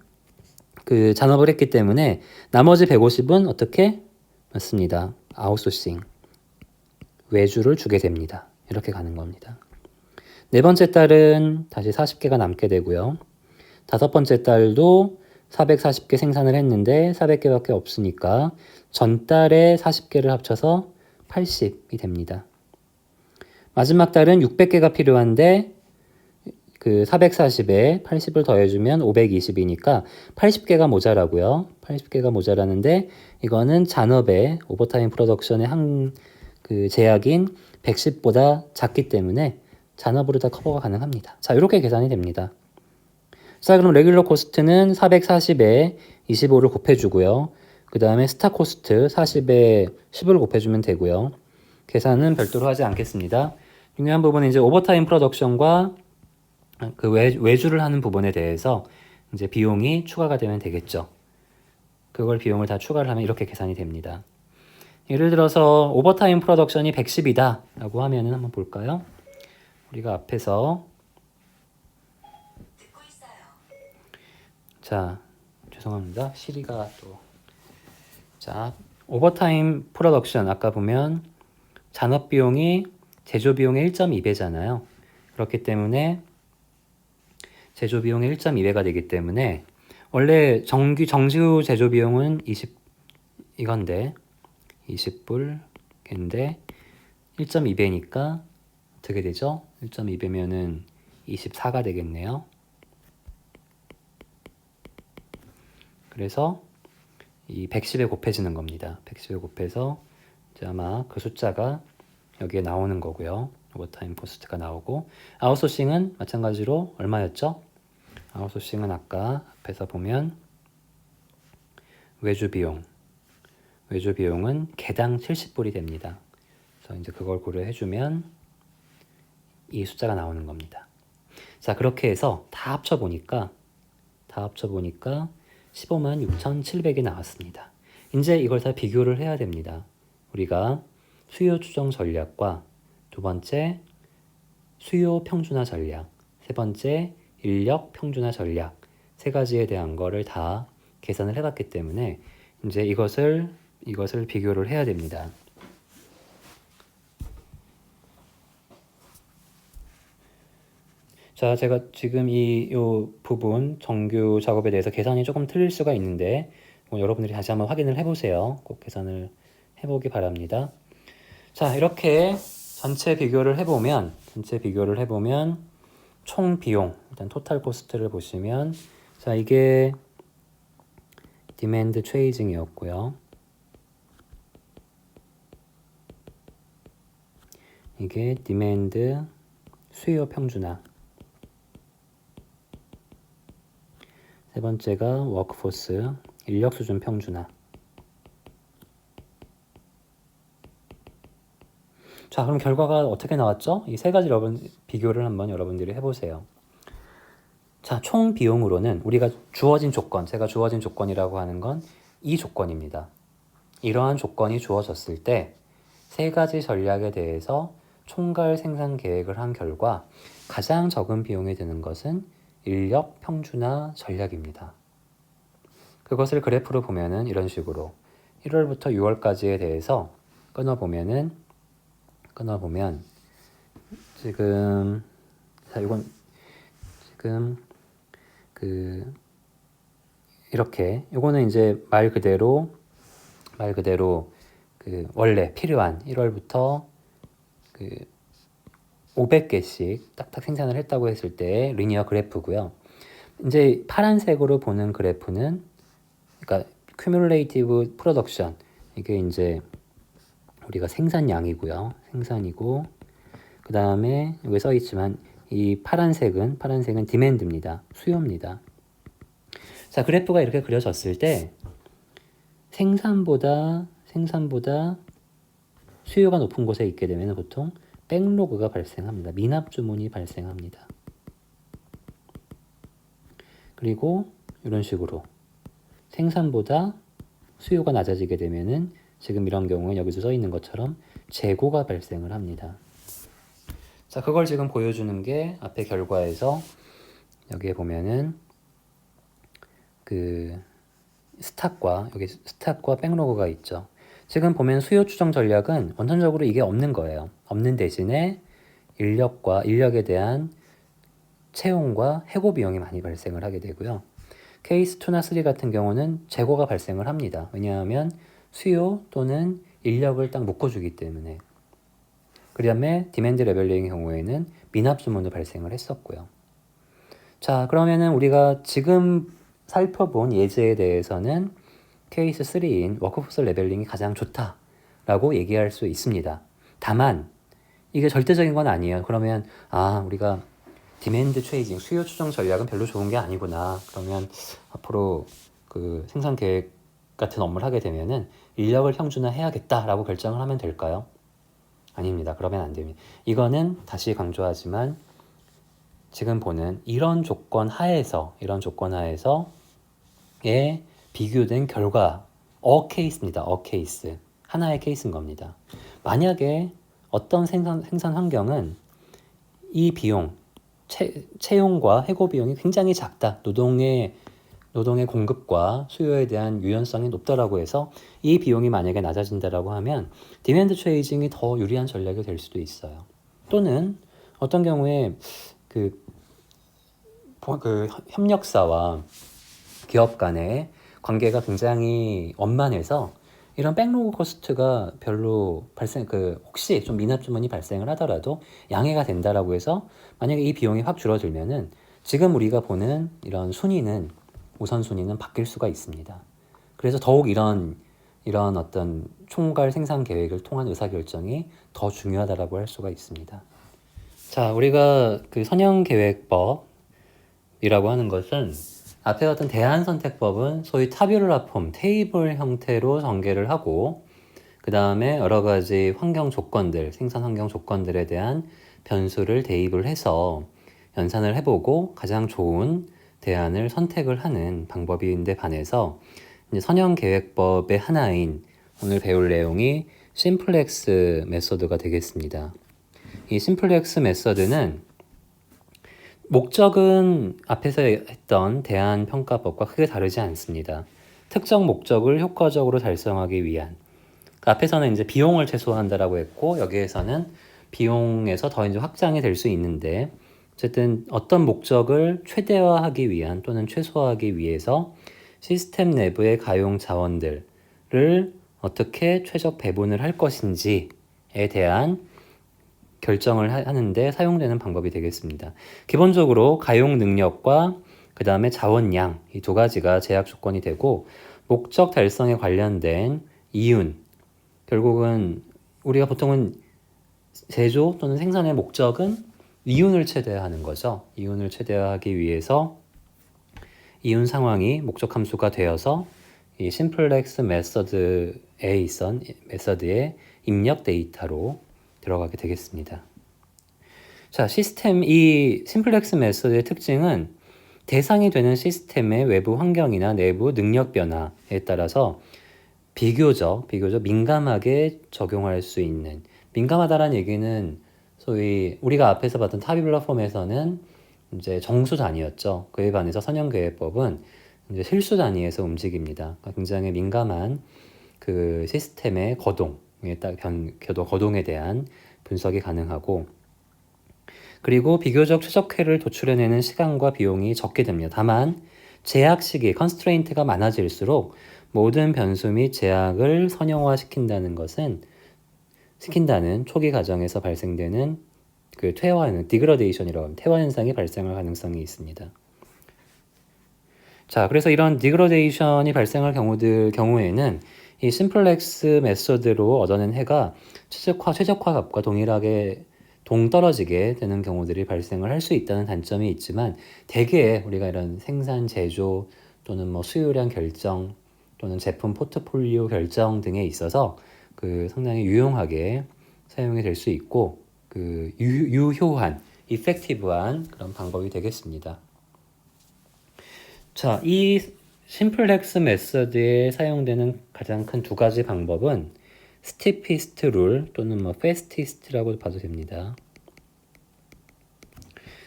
[SPEAKER 1] 그 잔업을 했기 때문에 나머지 150은 어떻게? 맞습니다. 아웃소싱. 외주를 주게 됩니다. 이렇게 가는 겁니다. 네 번째 달은 다시 40개가 남게 되고요. 다섯 번째 달도 440개 생산을 했는데 400개밖에 없으니까 전달에 40개를 합쳐서 80이 됩니다. 마지막 달은 600개가 필요한데 그 440에 80을 더해주면 520이니까 80개가 모자라고요. 80개가 모자라는데 이거는 잔업의 오버타임 프로덕션의 그 제약인 110보다 작기 때문에 잔업으로 다 커버가 가능합니다. 자, 이렇게 계산이 됩니다. 자, 그럼 레귤러 코스트는 440에 25를 곱해주고요. 그 다음에 스타 코스트 40에 10을 곱해주면 되고요. 계산은 별도로 하지 않겠습니다. 중요한 부분은 이제 오버타임 프로덕션과 그 외주를 하는 부분에 대해서 이제 비용이 추가가 되면 되겠죠. 그걸 비용을 다 추가를 하면 이렇게 계산이 됩니다. 예를 들어서 오버타임 프로덕션이 110이다 라고 하면은 한번 볼까요? 우리가 앞에서 자, 죄송합니다. 시리가 또 자, 오버타임 프로덕션 아까 보면 잔업 비용이 제조 비용의 1.2배잖아요. 그렇기 때문에 제조 비용의 1.2배가 되기 때문에 원래 정규 제조 비용은 20 이건데 20불인데 1.2배니까 어떻게 되죠? 1.2배면은 24가 되겠네요. 그래서 이 110에 곱해지는 겁니다. 110에 곱해서 이제 아마 그 숫자가 여기에 나오는 거고요. 오버타임 코스트가 나오고 아웃소싱은 마찬가지로 얼마였죠? 아웃소싱은 아까 앞에서 보면 외주 비용은 개당 70불이 됩니다. 그래서 이제 그걸 고려해주면 이 숫자가 나오는 겁니다. 자, 그렇게 해서 다 합쳐보니까 15만 6,700이 나왔습니다. 이제 이걸 다 비교를 해야 됩니다. 우리가 수요 추정 전략과 두 번째 수요 평준화 전략, 세 번째 인력 평준화 전략 세 가지에 대한 거를 다 계산을 해봤기 때문에 이제 이것을 비교를 해야 됩니다. 자, 제가 지금 요 부분 정규 작업에 대해서 계산이 조금 틀릴 수가 있는데 여러분들이 다시 한번 확인을 해보세요. 꼭 계산을 해보기 바랍니다. 자, 이렇게 전체 비교를 해보면 총 비용 일단 토탈 코스트를 보시면 자, 이게 디맨드 트레이징이었고요. 이게 디맨드 수요 평준화. 세 번째가 워크포스 인력 수준 평준화. 자, 그럼 결과가 어떻게 나왔죠? 이 세 가지 비교를 한번 여러분들이 해보세요. 자, 총 비용으로는 우리가 주어진 조건, 제가 주어진 조건이라고 하는 건 이 조건입니다. 이러한 조건이 주어졌을 때 세 가지 전략에 대해서 총괄 생산 계획을 한 결과 가장 적은 비용이 드는 것은 인력 평준화 전략입니다. 그것을 그래프로 보면은 이런 식으로 1월부터 6월까지에 대해서 끊어보면 지금 자, 이건 지금 이렇게 요거는 이제 말 그대로 원래 필요한 1월부터 500개씩 딱딱 생산을 했다고 했을 때 리니어 그래프고요. 이제 파란색으로 보는 그래프는 그러니까 cumulative production, 이게 이제 우리가 생산량이고요. 생산이고, 그 다음에 여기 써 있지만 이 파란색은 demand입니다. 수요입니다. 자, 그래프가 이렇게 그려졌을 때 생산보다 수요가 높은 곳에 있게 되면 보통 백로그가 발생합니다. 미납 주문이 발생합니다. 그리고 이런 식으로 생산보다 수요가 낮아지게 되면은 지금 이런 경우는 여기서 써 있는 것처럼 재고가 발생을 합니다. 자, 그걸 지금 보여주는 게 앞에 결과에서 여기에 보면은 그 스탁과 백로그가 있죠. 지금 보면 수요 추정 전략은 원천적으로 이게 없는 거예요. 없는 대신에 인력에 대한 채용과 해고 비용이 많이 발생을 하게 되고요. 케이스 2나 3 같은 경우는 재고가 발생을 합니다. 왜냐하면 수요 또는 인력을 딱 묶어주기 때문에. 그 다음에 디맨드 레벨링의 경우에는 미납 주문도 발생을 했었고요. 자, 그러면은 우리가 지금 살펴본 예제에 대해서는 케이스 3인 워크포스 레벨링이 가장 좋다라고 얘기할 수 있습니다. 다만 이게 절대적인 건 아니에요. 그러면 우리가 디맨드 트레이딩, 수요 추정 전략은 별로 좋은 게 아니구나. 그러면 앞으로 그 생산 계획 같은 업무를 하게 되면은 인력을 평준화해야겠다라고 결정을 하면 될까요? 아닙니다. 그러면 안 됩니다. 이거는 다시 강조하지만 지금 보는 이런 조건 하에서의 비교된 결과 케이스입니다. 케이스. 하나의 케이스인 겁니다. 만약에 어떤 생산 환경은 이 비용, 채용과 해고 비용이 굉장히 작다. 노동의 공급과 수요에 대한 유연성이 높다라고 해서 이 비용이 만약에 낮아진다라고 하면 디맨드 트레이딩이 더 유리한 전략이 될 수도 있어요. 또는 어떤 경우에 그 협력사와 기업 간의 관계가 굉장히 원만해서 이런 백로그 코스트가 별로 혹시 좀 미납 주문이 발생을 하더라도 양해가 된다라고 해서 만약에 이 비용이 확 줄어들면은 지금 우리가 보는 이런 우선순위는 바뀔 수가 있습니다. 그래서 더욱 이런 어떤 총괄 생산 계획을 통한 의사결정이 더 중요하다라고 할 수가 있습니다. 자, 우리가 그 선형계획법이라고 하는 것은 앞에 어떤 대안선택법은 소위 타뷸라 폼, 테이블 형태로 전개를 하고 그 다음에 여러 가지 생산 환경 조건들에 대한 변수를 대입을 해서 연산을 해보고 가장 좋은 대안을 선택을 하는 방법인데 반해서 이제 선형계획법의 하나인 오늘 배울 내용이 심플렉스 메소드가 되겠습니다. 이 심플렉스 메소드는 목적은 앞에서 했던 대안평가법과 크게 다르지 않습니다. 특정 목적을 효과적으로 달성하기 위한. 앞에서는 이제 비용을 최소화한다라고 했고 여기에서는 비용에서 더 이제 확장이 될 수 있는데 어쨌든 어떤 목적을 최대화하기 위한 또는 최소화하기 위해서 시스템 내부의 가용 자원들을 어떻게 최적 배분을 할 것인지에 대한 결정을 하는데 사용되는 방법이 되겠습니다. 기본적으로 가용 능력과 그 다음에 자원량 이 두 가지가 제약 조건이 되고 목적 달성에 관련된 이윤, 결국은 우리가 보통은 제조 또는 생산의 목적은 이윤을 최대화하는 거죠. 이윤을 최대화하기 위해서 이윤 상황이 목적 함수가 되어서 이 심플렉스 메서드의 입력 데이터로 들어가게 되겠습니다. 자, 이 심플렉스 메서드의 특징은 대상이 되는 시스템의 외부 환경이나 내부 능력 변화에 따라서 비교적 민감하게 적용할 수 있는, 민감하다라는 얘기는 소위 우리가 앞에서 봤던 타뷸라 폼에서는 이제 정수 단위였죠. 그에 반해서 선형계획법은 이제 실수 단위에서 움직입니다. 그러니까 굉장히 민감한 그 시스템의 거동에 대한 분석이 가능하고, 그리고 비교적 최적화를 도출해내는 시간과 비용이 적게 됩니다. 다만 제약 시기, 컨스트레인트가 많아질수록 모든 변수 및 제약을 선형화시킨다는 초기 과정에서 발생되는 그 퇴화는 디그러데이션이라고 합니다. 퇴화 현상이 발생할 가능성이 있습니다. 자, 그래서 이런 디그러데이션이 발생할 경우에는 이 심플렉스 메소드로 얻어낸 해가 최적화 값과 동일하게 동떨어지게 되는 경우들이 발생을 할 수 있다는 단점이 있지만, 대개 우리가 이런 생산, 제조 또는 뭐 수요량 결정 또는 제품 포트폴리오 결정 등에 있어서 그 상당히 유용하게 사용이 될 수 있고, 그 유효한, 이펙티브한 그런 방법이 되겠습니다. 자, 이 심플렉스 메서드에 사용되는 가장 큰 두 가지 방법은 스티피스트 룰 또는 뭐 패스티스트라고 봐도 됩니다.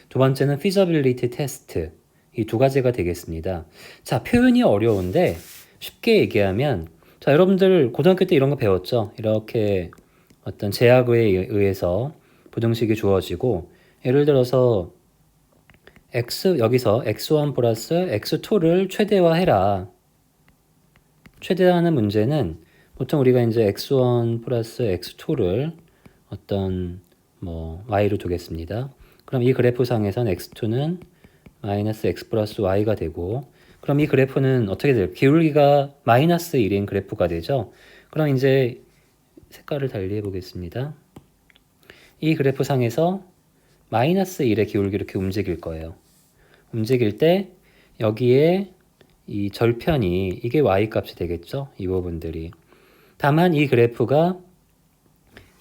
[SPEAKER 1] 두 번째는 feasibility 테스트. 이 두 가지가 되겠습니다. 자, 표현이 어려운데 쉽게 얘기하면, 자, 여러분들 고등학교 때 이런 거 배웠죠? 이렇게 어떤 제약에 의해서 부등식이 주어지고, 예를 들어서 여기서 x1 플러스 x2를 최대화해라. 최대화하는 문제는 보통 우리가 이제 x1 플러스 x2를 어떤 뭐 y로 두겠습니다. 그럼 이 그래프상에선 x2는 마이너스 x 플러스 y가 되고, 그럼 이 그래프는 어떻게 돼요? 기울기가 마이너스 1인 그래프가 되죠. 그럼 이제 색깔을 달리 해보겠습니다. 이 그래프상에서 마이너스 1의 기울기 이렇게 움직일 거예요. 움직일 때 여기에 이 절편이 이게 y 값이 되겠죠. 이 부분들이. 다만 이 그래프가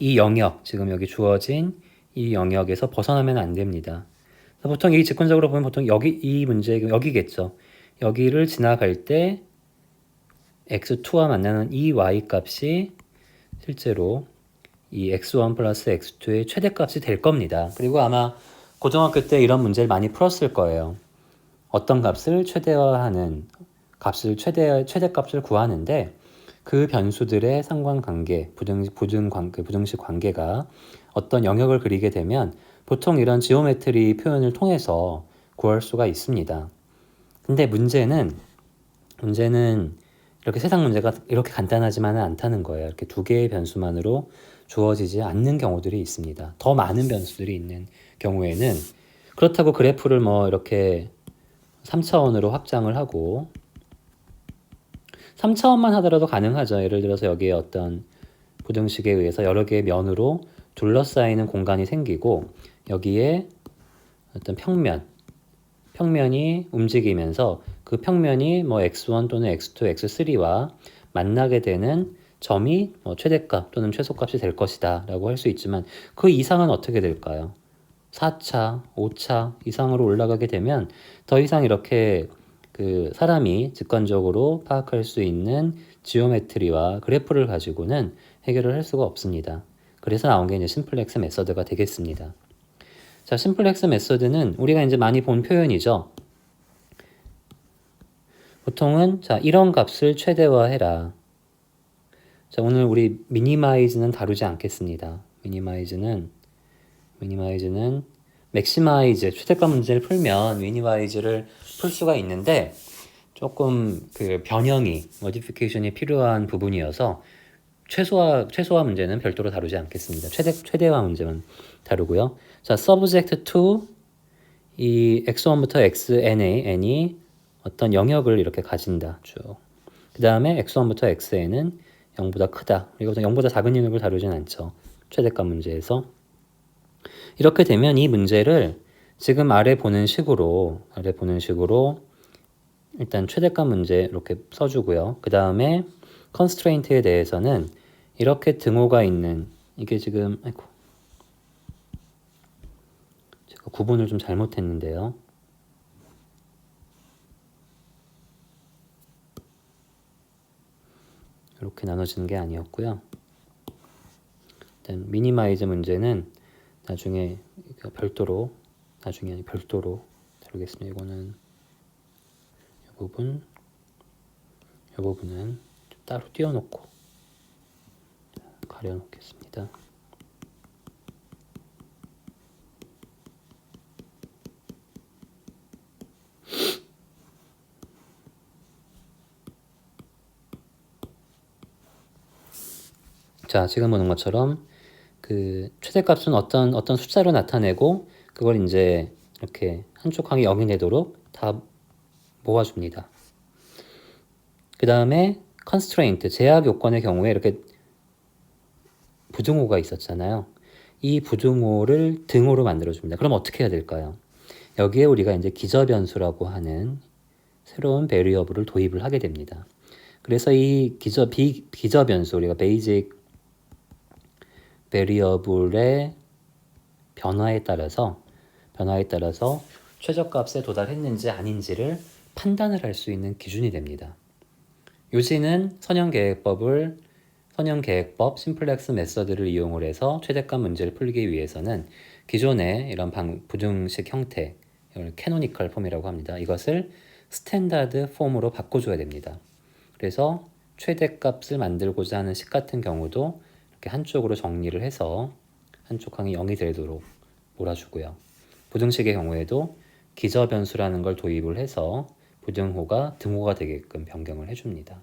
[SPEAKER 1] 이 영역, 지금 여기 주어진 이 영역에서 벗어나면 안 됩니다. 보통 이 직관적으로 보면 보통 이 문제 여기겠죠. 여기를 지나갈 때 x2와 만나는 이 y 값이 실제로 이 x1 플러스 x2의 최대값이 될 겁니다. 그리고 아마 고등학교 때 이런 문제를 많이 풀었을 거예요. 어떤 값을 최대화하는 최대값을 구하는데, 그 변수들의 상관관계, 부등식 관계가 어떤 영역을 그리게 되면 보통 이런 지오메트리 표현을 통해서 구할 수가 있습니다. 근데 문제는 이렇게 세상 문제가 이렇게 간단하지만은 않다는 거예요. 이렇게 두 개의 변수만으로 주어지지 않는 경우들이 있습니다. 더 많은 변수들이 있는 경우에는, 그렇다고 그래프를 뭐 이렇게 3차원으로 확장을 하고, 3차원만 하더라도 가능하죠. 예를 들어서 여기에 어떤 부등식에 의해서 여러 개의 면으로 둘러싸이는 공간이 생기고, 여기에 어떤 평면이 움직이면서 그 평면이 뭐 x1 또는 x2, x3와 만나게 되는 점이 뭐 최대값 또는 최소값이 될 것이다 라고 할 수 있지만, 그 이상은 어떻게 될까요? 4차, 5차 이상으로 올라가게 되면 더 이상 이렇게 그 사람이 직관적으로 파악할 수 있는 지오메트리와 그래프를 가지고는 해결을 할 수가 없습니다. 그래서 나온 게 이제 심플렉스 메서드가 되겠습니다. 자, 심플렉스 메서드는 우리가 이제 많이 본 표현이죠. 보통은 자, 이런 값을 최대화해라. 자, 오늘 우리 미니마이즈는 다루지 않겠습니다. 미니마이즈는 맥시마이즈, 최대값 문제를 풀면 미니마이즈를 풀 수가 있는데, 조금 그 변형이, 모디피케이션이 필요한 부분이어서 최소화 문제는 별도로 다루지 않겠습니다. 최대화 문제만 다루고요. 자, subject to 이 x1부터 xn이 어떤 영역을 이렇게 가진다. 쭉. 그 다음에 x1부터 xn은 0보다 크다. 그리고 0보다 작은 영역을 다루진 않죠. 최대값 문제에서. 이렇게 되면 이 문제를 지금 아래 보는 식으로 일단 최대값 문제 이렇게 써주고요. 그 다음에 constraint에 대해서는 이렇게 등호가 있는, 이게 지금 제가 구분을 좀 잘못했는데요. 이렇게 나눠지는 게 아니었고요. 일단 미니마이즈 문제는 나중에 별도로 다루겠습니다. 이거는 이 부분은 좀 따로 띄워놓고 가려놓겠습니다. 자, 지금 보는 것처럼 그 최대값은 어떤 숫자로 나타내고 그걸 이제 이렇게 한쪽 항이 0이 되도록 다 모아줍니다. 그 다음에 constraint, 제약 요건의 경우에 이렇게 부등호가 있었잖아요. 이 부등호를 등호로 만들어줍니다. 그럼 어떻게 해야 될까요? 여기에 우리가 이제 기저변수라고 하는 새로운 베리어블을 도입을 하게 됩니다. 그래서 이 기저변수, 우리가 베이직 베리어블의 변화에 따라서 최저값에 도달했는지 아닌지를 판단을 할 수 있는 기준이 됩니다. 요지는 선형계획법 심플렉스 메서드를 이용을 해서 최대값 문제를 풀기 위해서는 기존의 이런 부등식 형태, 이걸 캐노니컬 폼이라고 합니다. 이것을 스탠다드 폼으로 바꿔줘야 됩니다. 그래서 최대값을 만들고자 하는 식 같은 경우도 이렇게 한쪽으로 정리를 해서 한쪽 항이 0이 되도록 몰아주고요. 부등식의 경우에도 기저변수라는 걸 도입을 해서 부등호가 등호가 되게끔 변경을 해줍니다.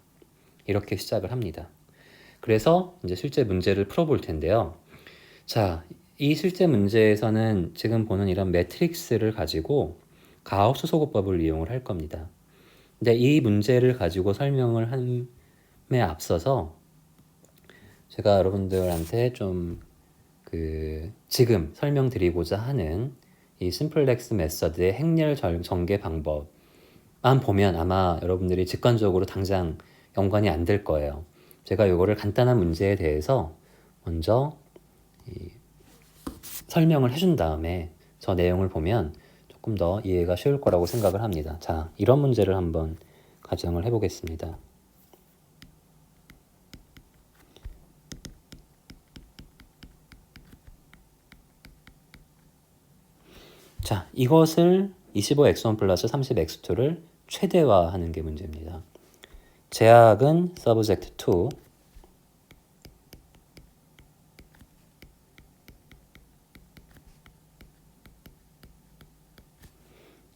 [SPEAKER 1] 이렇게 시작을 합니다. 그래서 이제 실제 문제를 풀어볼 텐데요. 자, 이 실제 문제에서는 지금 보는 이런 매트릭스를 가지고 가우스 소구법을 이용을 할 겁니다. 근데 이 문제를 가지고 설명을 함에 앞서서 제가 여러분들한테 좀 지금 설명드리고자 하는 이 심플렉스 메서드의 행렬 전개 방법만 보면 아마 여러분들이 직관적으로 당장 연관이 안 될 거예요. 제가 이거를 간단한 문제에 대해서 먼저 설명을 해준 다음에 저 내용을 보면 조금 더 이해가 쉬울 거라고 생각을 합니다. 자, 이런 문제를 한번 가정을 해보겠습니다. 자, 이것을 25x1 플러스 30x2를 최대화하는 게 문제입니다. 제약은 subject 2,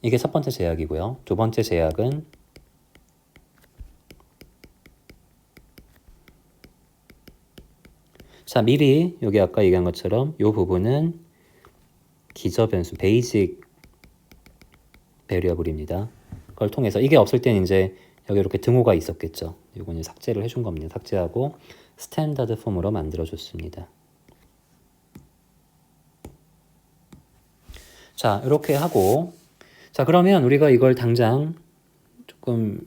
[SPEAKER 1] 이게 첫 번째 제약이고요. 두 번째 제약은 자, 미리 여기 아까 얘기한 것처럼 이 부분은 기저변수, 베이직 베리어블입니다. 그걸 통해서 이게 없을 때는 이제 여기 이렇게 등호가 있었겠죠. 이거는 삭제를 해준 겁니다. 삭제하고 스탠다드 폼으로 만들어줬습니다. 자, 이렇게 하고 자, 그러면 우리가 이걸 당장 조금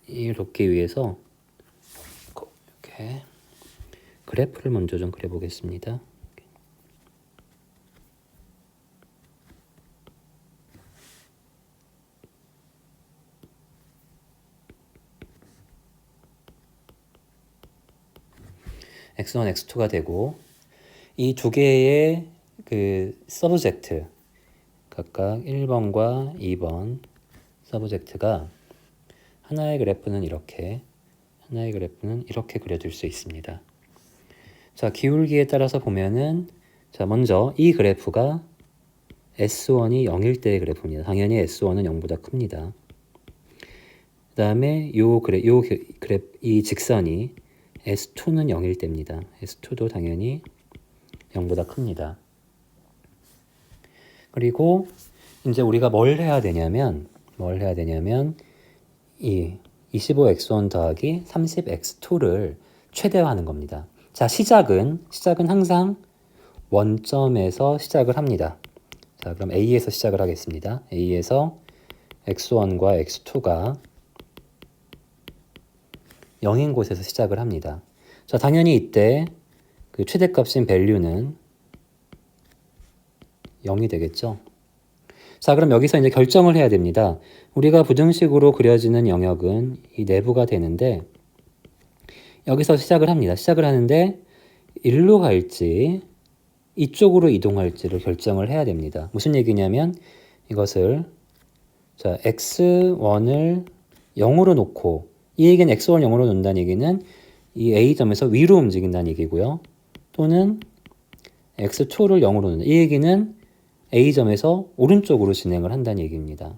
[SPEAKER 1] 이렇게 위해서 이렇게 그래프를 먼저 좀 그려보겠습니다. x1, x2가 되고 이 두 개의 그 서브젝트 각각 1번과 2번 서브젝트가 하나의 그래프는 이렇게 그려질 수 있습니다. 자, 기울기에 따라서 보면은 자, 먼저 이 그래프가 S1이 0일 때의 그래프입니다. 당연히 S1은 0보다 큽니다. 그 다음에 이 직선이 S2는 0일 때입니다. S2도 당연히 0보다 큽니다. 그리고 이제 우리가 뭘 해야 되냐면 이 25x1 더하기 30x2를 최대화하는 겁니다. 자, 시작은 항상 원점에서 시작을 합니다. 자, 그럼 A에서 시작을 하겠습니다. A에서 x1과 x2가 0인 곳에서 시작을 합니다. 자, 당연히 이때 그 최대값인 value는 0이 되겠죠. 자, 그럼 여기서 이제 결정을 해야 됩니다. 우리가 부등식으로 그려지는 영역은 이 내부가 되는데 여기서 시작을 합니다. 시작을 하는데 일로 갈지 이쪽으로 이동할지를 결정을 해야 됩니다. 무슨 얘기냐면 이것을 자, x1을 0으로 놓고 이 얘기는 x1 0으로 놓는다는 얘기는 이 A점에서 위로 움직인다는 얘기고요. 또는 x2를 0으로 놓는다. 이 얘기는 A점에서 오른쪽으로 진행을 한다는 얘기입니다.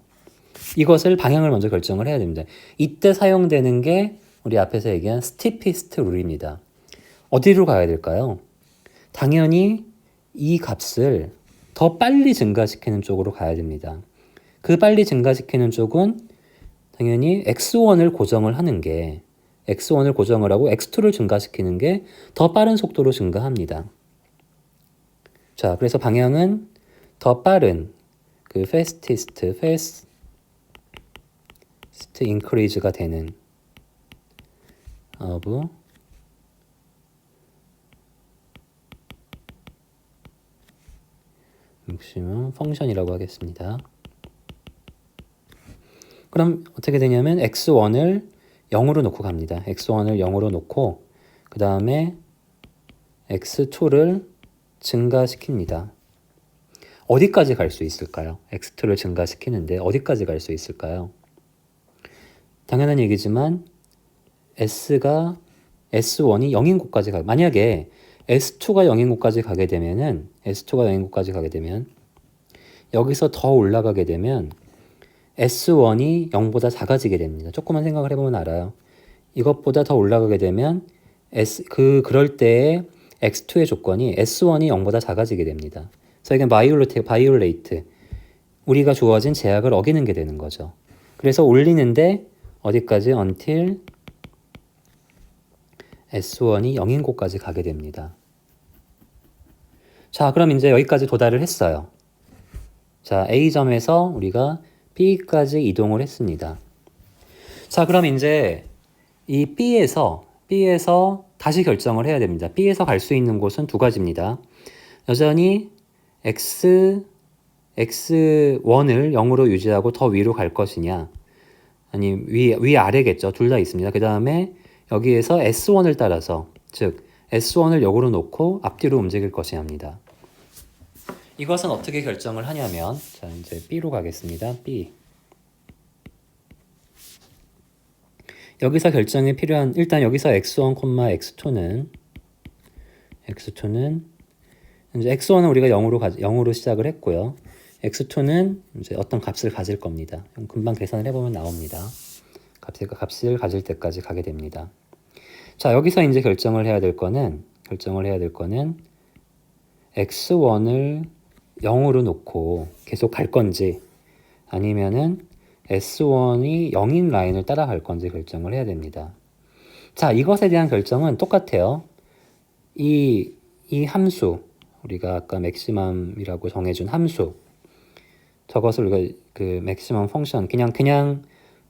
[SPEAKER 1] 이것을 방향을 먼저 결정을 해야 됩니다. 이때 사용되는 게 우리 앞에서 얘기한 스티피스트 룰입니다. 어디로 가야 될까요? 당연히 이 값을 더 빨리 증가시키는 쪽으로 가야 됩니다. 그 빨리 증가시키는 쪽은 당연히 x1을 고정을 하는 게 x1을 고정을 하고 x2를 증가시키는 게 더 빠른 속도로 증가합니다. 자, 그래서 방향은 더 빠른 그 fast increase가 되는 of maximum function이라고 하겠습니다. 그럼 어떻게 되냐면 x1을 0으로 놓고 갑니다. x1을 0으로 놓고 그 다음에 x2를 증가시킵니다. 어디까지 갈 수 있을까요? x2를 증가시키는데 어디까지 갈 수 있을까요? 당연한 얘기지만 s1이 0인 곳까지 만약에 s2가 0인 곳까지 가게 되면은 s2가 0인 곳까지 가게 되면 여기서 더 올라가게 되면 S1이 0보다 작아지게 됩니다. 조금만 생각을 해보면 알아요. 이것보다 더 올라가게 되면 그럴 때의 X2의 조건이 S1이 0보다 작아지게 됩니다. 그래서 이게 바이올레이트 우리가 주어진 제약을 어기는 게 되는 거죠. 그래서 올리는데 어디까지? until S1이 0인 곳까지 가게 됩니다. 자, 그럼 이제 여기까지 도달을 했어요. 자, A점에서 우리가 B까지 이동을 했습니다. 자, 그럼 이제 이 B에서 다시 결정을 해야 됩니다. B에서 갈 수 있는 곳은 두 가지입니다. 여전히 X1을 0으로 유지하고 더 위로 갈 것이냐, 아니 위 아래겠죠. 둘 다 있습니다. 그 다음에 여기에서 S1을 따라서, 즉 S1을 역으로 놓고 앞뒤로 움직일 것이냐입니다. 이것은 어떻게 결정을 하냐면, 자, 이제 B로 가겠습니다. B. 여기서 결정이 필요한, 일단 여기서 x1, x2는 이제 x1은 우리가 0으로 시작을 했고요. x2는 이제 어떤 값을 가질 겁니다. 금방 계산을 해보면 나옵니다. 값을 가질 때까지 가게 됩니다. 자, 여기서 이제 결정을 해야 될 거는 x1을 0으로 놓고 계속 갈 건지, 아니면은 S1이 0인 라인을 따라갈 건지 결정을 해야 됩니다. 자, 이것에 대한 결정은 똑같아요. 이 함수, 우리가 아까 맥시멈이라고 정해준 함수, 저것을 우리가 그 맥시멈 펑션, 그냥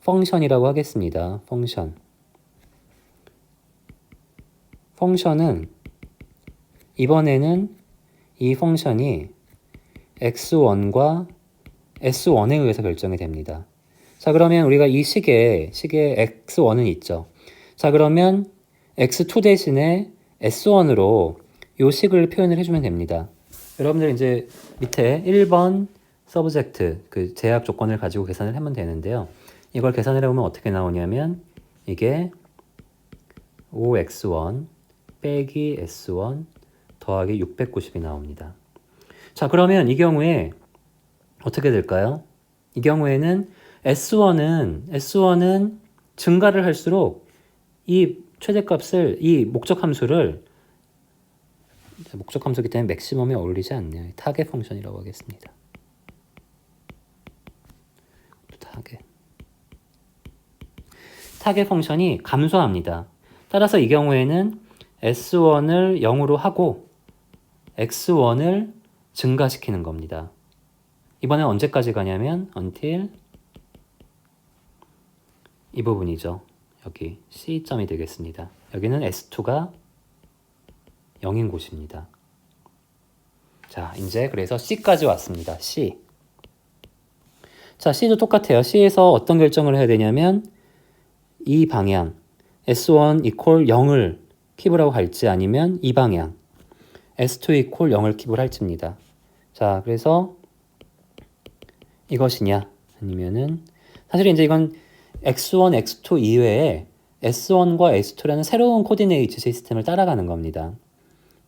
[SPEAKER 1] 펑션이라고 하겠습니다. 펑션은 이번에는 이 펑션이 x1과 s1에 의해서 결정이 됩니다. 자, 그러면 우리가 이 식에 x1은 있죠. 자, 그러면 x2 대신에 s1으로 이 식을 표현을 해주면 됩니다. 여러분들 이제 밑에 1번 서브젝트 그 제약 조건을 가지고 계산을 하면 되는데요. 이걸 계산을 해보면 어떻게 나오냐면 이게 5x1 빼기 s1 더하기 690이 나옵니다. 자, 그러면 이 경우에 어떻게 될까요? 이 경우에는 S1은 증가를 할수록 이 최대값을, 이 목적함수를, 목적함수이기 때문에 맥시멈에 어울리지 않네요. 타겟 펑션이라고 하겠습니다. 타겟 펑션이 감소합니다. 따라서 이 경우에는 S1을 0으로 하고 X1을 증가시키는 겁니다. 이번엔 언제까지 가냐면 until 이 부분이죠. 여기 C점이 되겠습니다. 여기는 S2가 0인 곳입니다. 자, 이제 그래서 C까지 왔습니다. C. 자, C도 똑같아요. C에서 어떤 결정을 해야 되냐면 이 방향 S1 equal 0을 킵을 하고 갈지, 아니면 이 방향 S2 equal 0을 킵을 할지입니다. 자, 그래서 이것이냐, 아니면은 사실 이제 이건 x1, x2 이외에 s1과 s2라는 새로운 코디네이트 시스템을 따라가는 겁니다.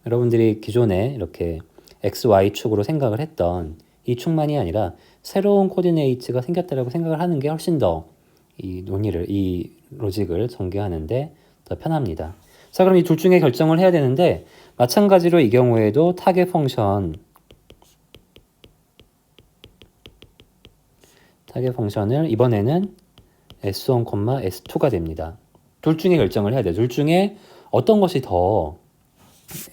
[SPEAKER 1] 여러분들이 기존에 이렇게 x, y 축으로 생각을 했던 이 축만이 아니라 새로운 코디네이트가 생겼다라고 생각을 하는 게 훨씬 더 이 로직을 전개하는데 더 편합니다. 자, 그럼 이 둘 중에 결정을 해야 되는데 마찬가지로 이 경우에도 타겟 펑션을 이번에는 S1, S2가 됩니다. 둘 중에 결정을 해야 돼요. 둘 중에 어떤 것이 더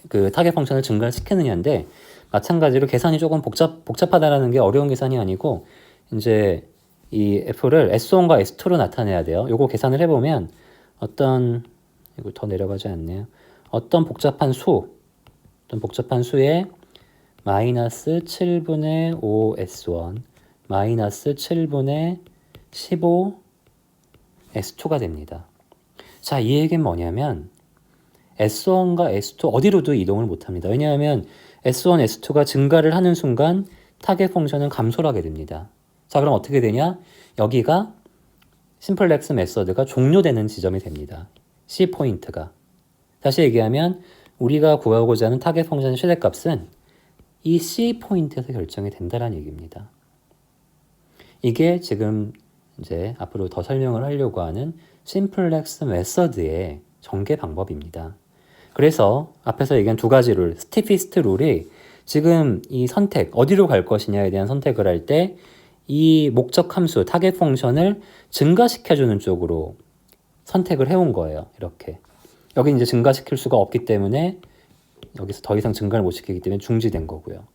[SPEAKER 1] 그 타겟 펑션을 증가시키느냐인데 마찬가지로 계산이 조금 복잡하다라는 게 어려운 계산이 아니고 이제 이 f를 S1과 S2로 나타내야 돼요. 요거 계산을 해보면 이거 더 내려가지 않네요. 어떤 복잡한 수에 마이너스 7분의 5 S1 마이너스 7분의 15 S2가 됩니다. 자, 이 얘기는 뭐냐면 S1과 S2 어디로도 이동을 못합니다. 왜냐하면 S1, S2가 증가를 하는 순간 타겟 펑션은 감소를 하게 됩니다. 자, 그럼 어떻게 되냐? 여기가 심플렉스 메서드가 종료되는 지점이 됩니다. C 포인트가. 다시 얘기하면 우리가 구하고자 하는 타겟 펑션의 최대값은 이 C 포인트에서 결정이 된다는 얘기입니다. 이게 지금 이제 앞으로 더 설명을 하려고 하는 심플렉스 메서드의 전개 방법입니다. 그래서 앞에서 얘기한 두 가지 룰, 스티피스트 룰이 지금 이 선택, 어디로 갈 것이냐에 대한 선택을 할 때 이 목적 함수, 타겟 펑션을 증가시켜주는 쪽으로 선택을 해온 거예요. 이렇게. 여기 이제 증가시킬 수가 없기 때문에 여기서 더 이상 증가를 못 시키기 때문에 중지된 거고요.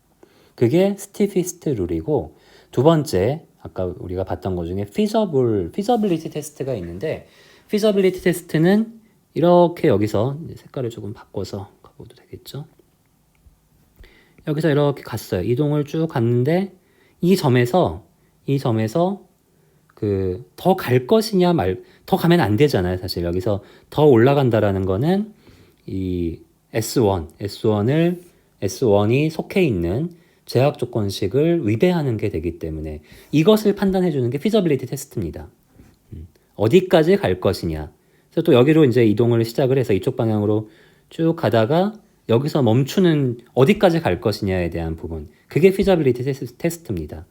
[SPEAKER 1] 그게 스티피스트 룰이고 두 번째, 아까 우리가 봤던 것 중에 feasibility 테스트가 있는데 feasibility 테스트는 이렇게 여기서 색깔을 조금 바꿔서 가봐도 되겠죠. 여기서 이렇게 갔어요. 이동을 쭉 갔는데 이 점에서 더 갈 것이냐 더 가면 안 되잖아요. 사실 여기서 더 올라간다라는 거는 이 S1이 속해 있는 제약 조건식을 위배하는 게 되기 때문에 이것을 판단해 주는 게 feasibility 테스트입니다. 어디까지 갈 것이냐. 그래서 또 여기로 이제 이동을 시작을 해서 이쪽 방향으로 쭉 가다가 여기서 멈추는 어디까지 갈 것이냐에 대한 부분. 그게 feasibility 테스트입니다.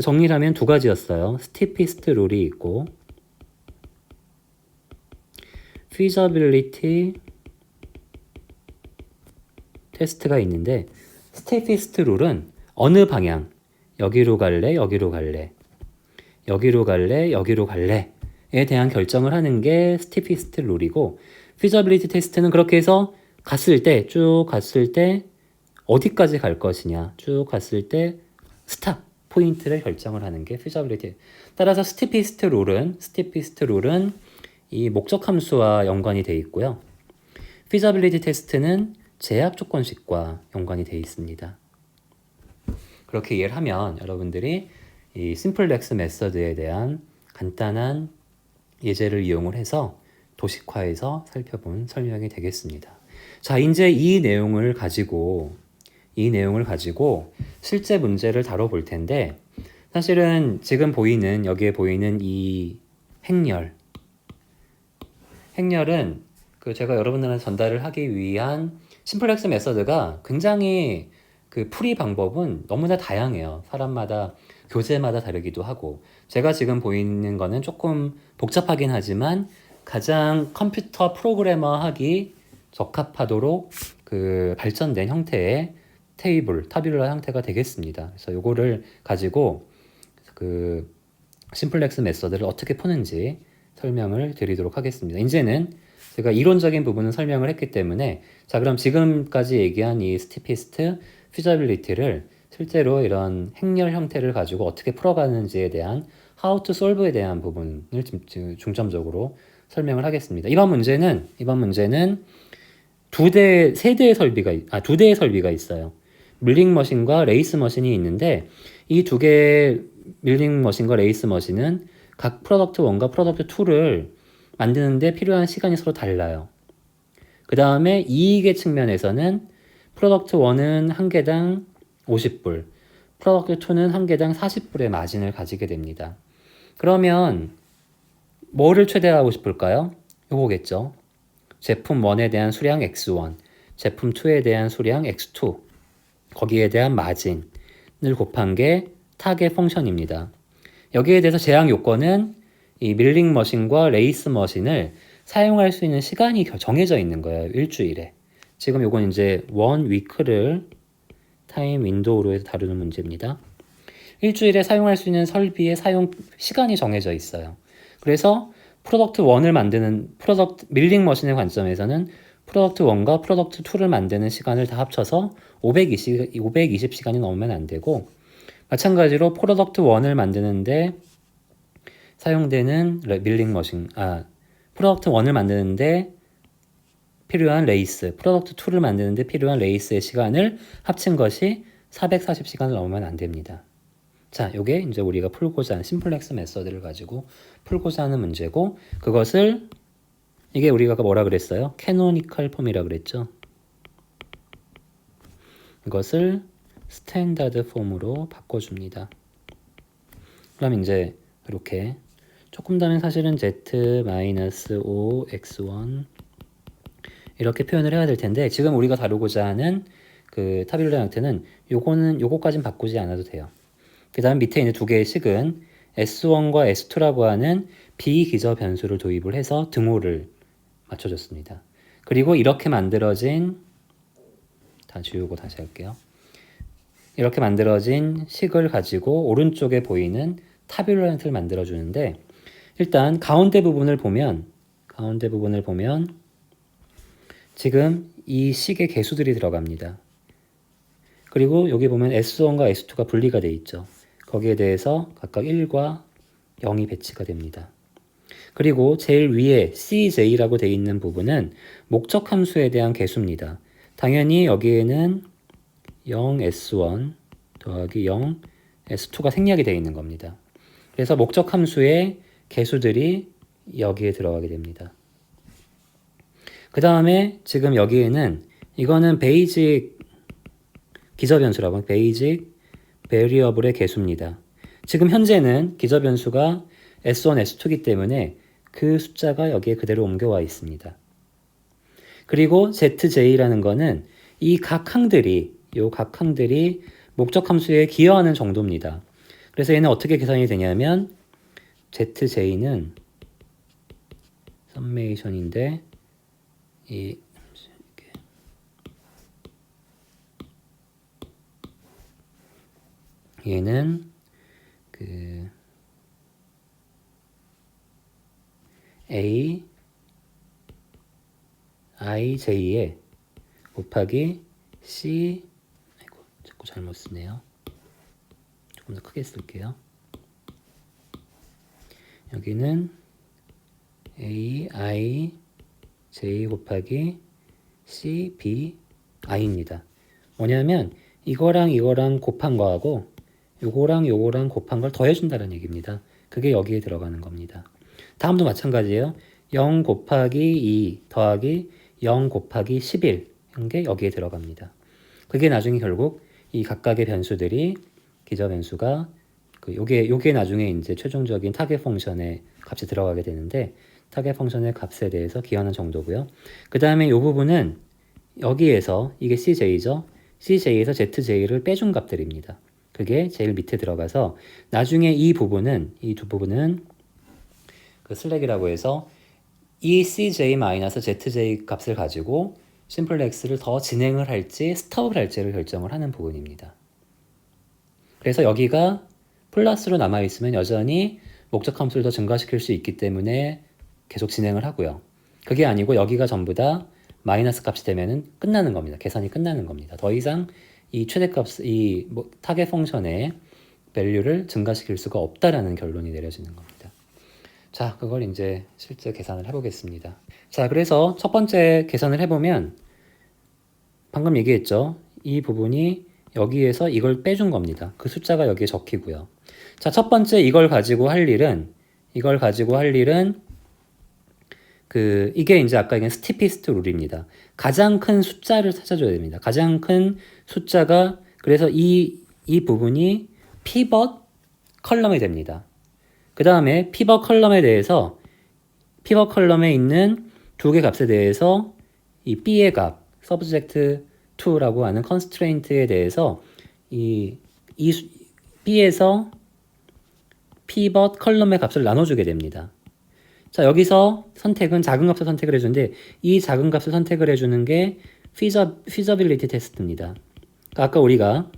[SPEAKER 1] 정리를 하면 두 가지였어요. 스티피스트 룰이 있고 feasibility 테스트가 있는데 스티피스트 룰은 어느 방향, 여기로 갈래, 여기로 갈래, 여기로 갈래, 여기로 갈래에 대한 결정을 하는 게 스티피스트 룰이고 feasibility 테스트는 그렇게 해서 쭉 갔을 때 어디까지 갈 것이냐, 쭉 갔을 때 스탑 포인트를 결정을 하는 게 feasibility. 따라서 스티피스트 룰은 이 목적 함수와 연관이 되어 있고요. feasibility 테스트는 제약 조건식과 연관이 되어 있습니다. 그렇게 이해를 하면 여러분들이 이 심플렉스 메서드에 대한 간단한 예제를 이용을 해서 도식화해서 살펴본 설명이 되겠습니다. 자, 이제 이 내용을 가지고 실제 문제를 다뤄볼 텐데 사실은 지금 여기에 보이는 이 행렬은 제가 여러분들한테 전달을 하기 위한 심플렉스 메서드가 굉장히 풀이 방법은 너무나 다양해요. 사람마다 교재마다 다르기도 하고 제가 지금 보이는 거는 조금 복잡하긴 하지만 가장 컴퓨터 프로그래머 하기 적합하도록 발전된 형태의 타뷸러 형태가 되겠습니다. 그래서 요거를 가지고 심플렉스 메서드를 어떻게 푸는지 설명을 드리도록 하겠습니다. 이제는 제가 이론적인 부분은 설명을 했기 때문에 자, 그럼 지금까지 얘기한 이 스티피스트, feasibility를 실제로 이런 행렬 형태를 가지고 어떻게 풀어가는지에 대한 how to solve에 대한 부분을 중점적으로 설명을 하겠습니다. 이번 문제는 두 대의 설비가 있어요. 밀링 머신과 레이스 머신이 있는데 이 두 개의 밀링 머신과 레이스 머신은 각 프로덕트 1과 프로덕트 2를 만드는데 필요한 시간이 서로 달라요. 그 다음에 이익의 측면에서는 프로덕트 1은 한 개당 50불, 프로덕트 2는 한 개당 40불의 마진을 가지게 됩니다. 그러면 뭐를 최대화하고 싶을까요? 요거겠죠. 제품 1에 대한 수량 X1, 제품 2에 대한 수량 X2, 거기에 대한 마진을 곱한 게 타겟 펑션입니다. 여기에 대해서 제약 요건은 이 밀링 머신과 레이스 머신을 사용할 수 있는 시간이 정해져 있는 거예요. 일주일에. 지금 요건 이제 원 위크를 타임 윈도우로 해서 다루는 문제입니다. 일주일에 사용할 수 있는 설비의 사용 시간이 정해져 있어요. 그래서 프로덕트 1을 만드는 밀링 머신의 관점에서는 프로덕트 1과 프로덕트 2를 만드는 시간을 다 합쳐서 520시간이 넘으면 안 되고, 마찬가지로 프로덕트 1을 만드는데 사용되는 밀링 머신, 프로덕트 1을 만드는데 필요한 레이스, 프로덕트 2를 만드는데 필요한 레이스의 시간을 합친 것이 440시간을 넘으면 안 됩니다. 자, 요게 이제 우리가 풀고자 하는 심플렉스 메서드를 가지고 풀고자 하는 문제고, 그것을 이게 우리가 아까 뭐라 그랬어요? 캐노니컬 폼이라 그랬죠. 이것을 스탠다드 폼으로 바꿔줍니다. 그럼 이제 이렇게 조금 더는 사실은 z-5x1 이렇게 표현을 해야 될 텐데, 지금 우리가 다루고자 하는 그 타빌라 형태는 요거까진 바꾸지 않아도 돼요. 그 다음 밑에 있는 두 개의 식은 S1과 S2라고 하는 비기저 변수를 도입을 해서 등호를 맞춰줬습니다. 그리고 이렇게 만들어진, 다 지우고 다시 할게요. 이렇게 만들어진 식을 가지고 오른쪽에 보이는 타빌라 형태를 만들어주는데, 일단 가운데 부분을 보면 지금 이 식의 개수들이 들어갑니다. 그리고 여기 보면 S1과 S2가 분리가 되어 있죠. 거기에 대해서 각각 1과 0이 배치가 됩니다. 그리고 제일 위에 CJ라고 되어 있는 부분은 목적 함수에 대한 개수입니다. 당연히 여기에는 0S1 더하기 0S2가 생략이 되어 있는 겁니다. 그래서 목적 함수의 개수들이 여기에 들어가게 됩니다. 그 다음에 지금 여기에는 이거는 베이직 기저변수라고, 베이직 베리어블의 개수입니다. 지금 현재는 기저변수가 S1, S2이기 때문에 그 숫자가 여기에 그대로 옮겨와 있습니다. 그리고 ZJ라는 거는 이 각 항들이 목적 함수에 기여하는 정도입니다. 그래서 얘는 어떻게 계산이 되냐면 ZJ는 썸메이션인데 얘는 그 A IJ에 곱하기 C, 아이고 자꾸 잘못 쓰네요. 조금 더 크게 쓸게요. 여기는 A I J 곱하기 C B I입니다. 뭐냐면 이거랑 곱한 거하고 요거랑 곱한 걸 더해준다는 얘기입니다. 그게 여기에 들어가는 겁니다. 다음도 마찬가지예요. 0 곱하기 2 더하기 0 곱하기 11 이런 게 여기에 들어갑니다. 그게 나중에 결국 이 각각의 변수들이 기저 변수가 요게 나중에 이제 최종적인 타겟 펑션의 값이 들어가게 되는데, 타겟 펑션의 값에 대해서 기여하는 정도고요. 그 다음에 이 부분은 여기에서 이게 CJ죠. CJ에서 ZJ를 빼준 값들입니다. 그게 제일 밑에 들어가서 나중에 이 두 부분은 그 슬랙이라고 해서 이 CJ-ZJ 값을 가지고 심플렉스를 더 진행을 할지 스톱을 할지를 결정을 하는 부분입니다. 그래서 여기가 플러스로 남아있으면 여전히 목적 함수를 더 증가시킬 수 있기 때문에 계속 진행을 하고요. 그게 아니고 여기가 전부 다 마이너스 값이 되면은 끝나는 겁니다. 계산이 끝나는 겁니다. 더 이상 이 최대값, 타겟 펑션의 밸류를 증가시킬 수가 없다라는 결론이 내려지는 겁니다. 자, 그걸 이제 실제 계산을 해보겠습니다. 자, 그래서 첫 번째 계산을 해보면 방금 얘기했죠. 이 부분이 여기에서 이걸 빼준 겁니다. 그 숫자가 여기에 적히고요. 자, 첫 번째 이걸 가지고 할 일은 이게 이제 아까 얘기한 스티피스트 룰입니다. 가장 큰 숫자를 찾아줘야 됩니다. 가장 큰 숫자가, 그래서 이 부분이 피벗 컬럼이 됩니다. 그 다음에 피벗 컬럼에 있는 두 개 값에 대해서 이 B의 값, subject to라고 하는 constraint에 대해서 이 B에서 피벗 컬럼의 값을 나눠주게 됩니다. 자, 여기서 선택은 작은 값을 선택을 해주는데 이 작은 값을 선택을 해주는 게 feasibility 테스트입니다. 그러니까 아까 우리가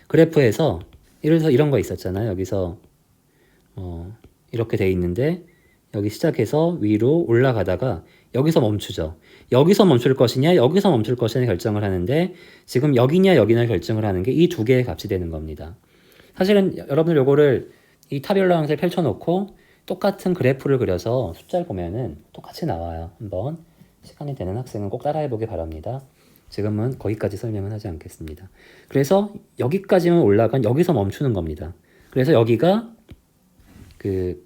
[SPEAKER 1] 그래프에서 이런 거 있었잖아요. 여기서 이렇게 돼 있는데 여기 시작해서 위로 올라가다가 여기서 멈추죠. 여기서 멈출 것이냐 여기서 멈출 것이냐 결정을 하는데 지금 여기냐 여기냐 결정을 하는 게 이 두 개의 값이 되는 겁니다. 사실은 여러분들 요거를 이 타뷸라 형태를 펼쳐놓고 똑같은 그래프를 그려서 숫자를 보면은 똑같이 나와요. 한번 시간이 되는 학생은 꼭 따라해보기 바랍니다. 지금은 거기까지 설명은 하지 않겠습니다. 그래서 여기까지만 올라간 여기서 멈추는 겁니다. 그래서 여기가 그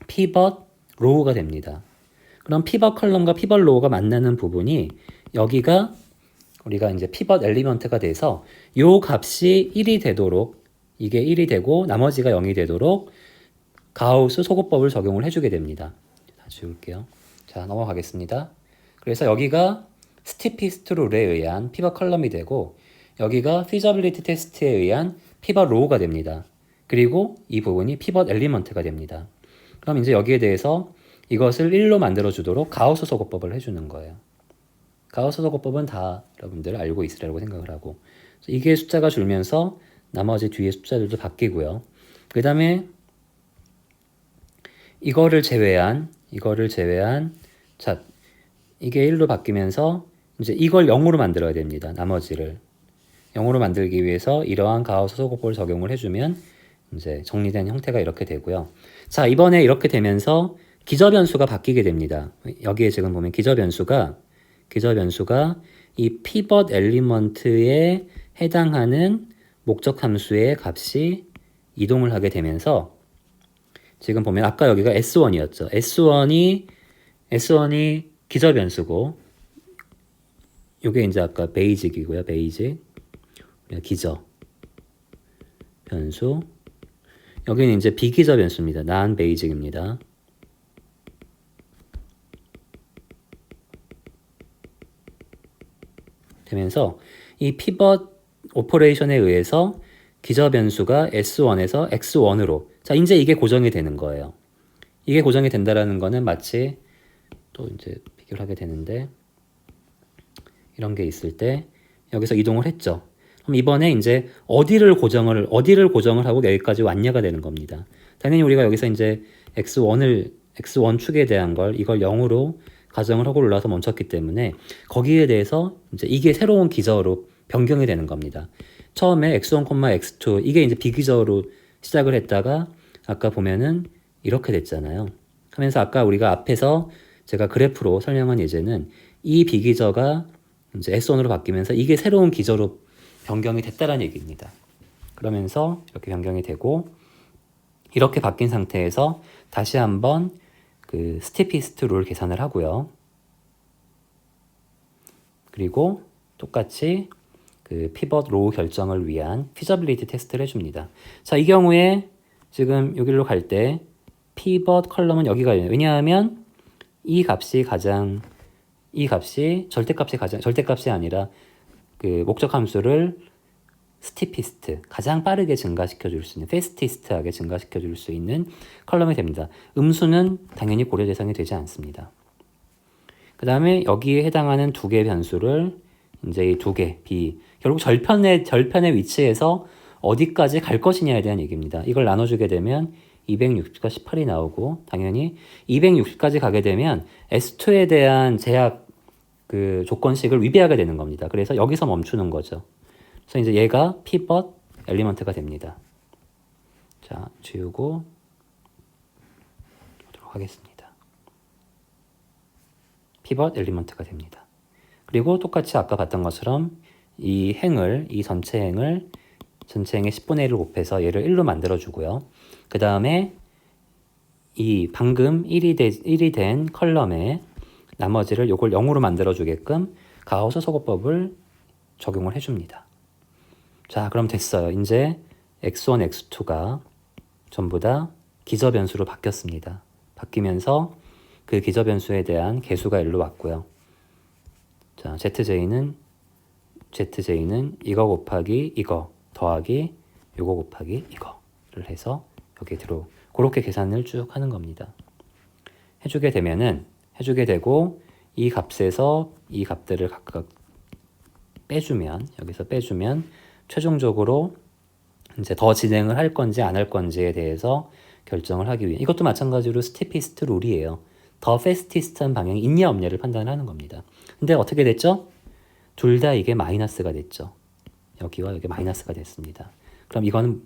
[SPEAKER 1] 피벗 로우가 됩니다. 그럼 피벗 컬럼과 피벗 로우가 만나는 부분이 여기가 우리가 이제 피벗 엘리먼트가 돼서 요 값이 1이 되도록 이게 1이 되고 나머지가 0이 되도록 가우스 소급법을 적용을 해주게 됩니다. 다 지울게요. 자, 넘어가겠습니다. 그래서 여기가 스티피스트 룰에 의한 피벗 컬럼이 되고 여기가 피저빌리티 테스트에 의한 피벗 로우가 됩니다. 그리고 이 부분이 피벗 엘리먼트가 됩니다. 그럼 이제 여기에 대해서 이것을 1로 만들어 주도록 가우스 소급법을 해주는 거예요. 가우스 소급법은 다 여러분들 알고 있으라고 생각을 하고 이게 숫자가 줄면서 나머지 뒤에 숫자들도 바뀌고요. 그 다음에 이거를 제외한 자 이게 1로 바뀌면서 이제 이걸 0으로 만들어야 됩니다. 나머지를 0으로 만들기 위해서 이러한 가우스 소급법을 적용을 해주면 이제 정리된 형태가 이렇게 되고요. 자, 이번에 이렇게 되면서 기저변수가 바뀌게 됩니다. 여기에 지금 보면 기저변수가 이 피벗 엘리먼트에 해당하는 목적 함수의 값이 이동을 하게 되면서 지금 보면 아까 여기가 S1이었죠. S1이 기저변수고 요게 이제 아까 베이직이고요. 베이직 기저 변수 여기는 이제 비기저 변수입니다. non 베이직입니다. 되면서 이 피벗 오퍼레이션에 의해서 기저 변수가 S1에서 X1으로 자 이제 이게 고정이 되는 거예요. 이게 고정이 된다라는 거는 마치 또 이제 비교를 하게 되는데 이런 게 있을 때 여기서 이동을 했죠. 그럼 이번에 이제 어디를 고정을 하고 여기까지 왔냐가 되는 겁니다. 당연히 우리가 여기서 이제 X1 축에 대한 이걸 0으로 가정을 하고 올라와서 멈췄기 때문에 거기에 대해서 이제 이게 새로운 기저로 변경이 되는 겁니다. 처음에 X1, X2 이게 이제 비기저로 시작을 했다가 아까 보면은 이렇게 됐잖아요. 하면서 아까 우리가 앞에서 제가 그래프로 설명한 예제는 이 비기저가 이제 S1으로 바뀌면서 이게 새로운 기저로 변경이 됐다라는 얘기입니다. 그러면서 이렇게 변경이 되고 이렇게 바뀐 상태에서 다시 한번 그 스티피스트 룰 계산을 하고요. 그리고 똑같이 그 피벗 로우 결정을 위한 피저빌리티 테스트를 해줍니다. 자, 이 경우에 지금 여기로 갈 때 피벗 컬럼은 여기가 왜냐하면 이 값이 절대값이 아니라 그 목적 함수를 스티피스트 가장 빠르게 증가시켜 줄 수 있는 페스티스트하게 증가시켜 줄 수 있는 컬럼이 됩니다. 음수는 당연히 고려 대상이 되지 않습니다. 그 다음에 여기에 해당하는 두 개의 변수를 이제 이 두 개 B 결국 절편의 위치에서 어디까지 갈 것이냐에 대한 얘기입니다. 이걸 나눠주게 되면 260과 18이 나오고 당연히 260까지 가게 되면 S2에 대한 제약 그 조건식을 위배하게 되는 겁니다. 그래서 여기서 멈추는 거죠. 그래서 이제 얘가 피벗 엘리먼트가 됩니다. 자, 지우고 보도록 하겠습니다. 피벗 엘리먼트가 됩니다. 그리고 똑같이 아까 봤던 것처럼 이 전체 행의 10분의 1을 곱해서 얘를 1로 만들어주고요. 그 다음에 이 방금 1이 된 컬럼에 나머지를 요걸 0으로 만들어주게끔 가우스 소급법을 적용을 해줍니다. 자, 그럼 됐어요. 이제 X1, X2가 전부 다 기저변수로 바뀌었습니다. 바뀌면서 그 기저변수에 대한 개수가 1로 왔고요. 자, ZJ는 이거 곱하기 이거 더하기 요거 곱하기 이거를 해서 여기에 그렇게 계산을 쭉 하는 겁니다. 해주게 되고 이 값에서 이 값들을 각각 여기서 빼주면 최종적으로 이제 더 진행을 할 건지 안 할 건지에 대해서 결정을 하기 위해 이것도 마찬가지로 스티피스트 룰이에요. 더 페스티스트한 방향이 있냐 없냐를 판단하는 겁니다. 근데 어떻게 됐죠? 둘 다 이게 마이너스가 됐죠. 여기와 여기 마이너스가 됐습니다. 그럼 이거는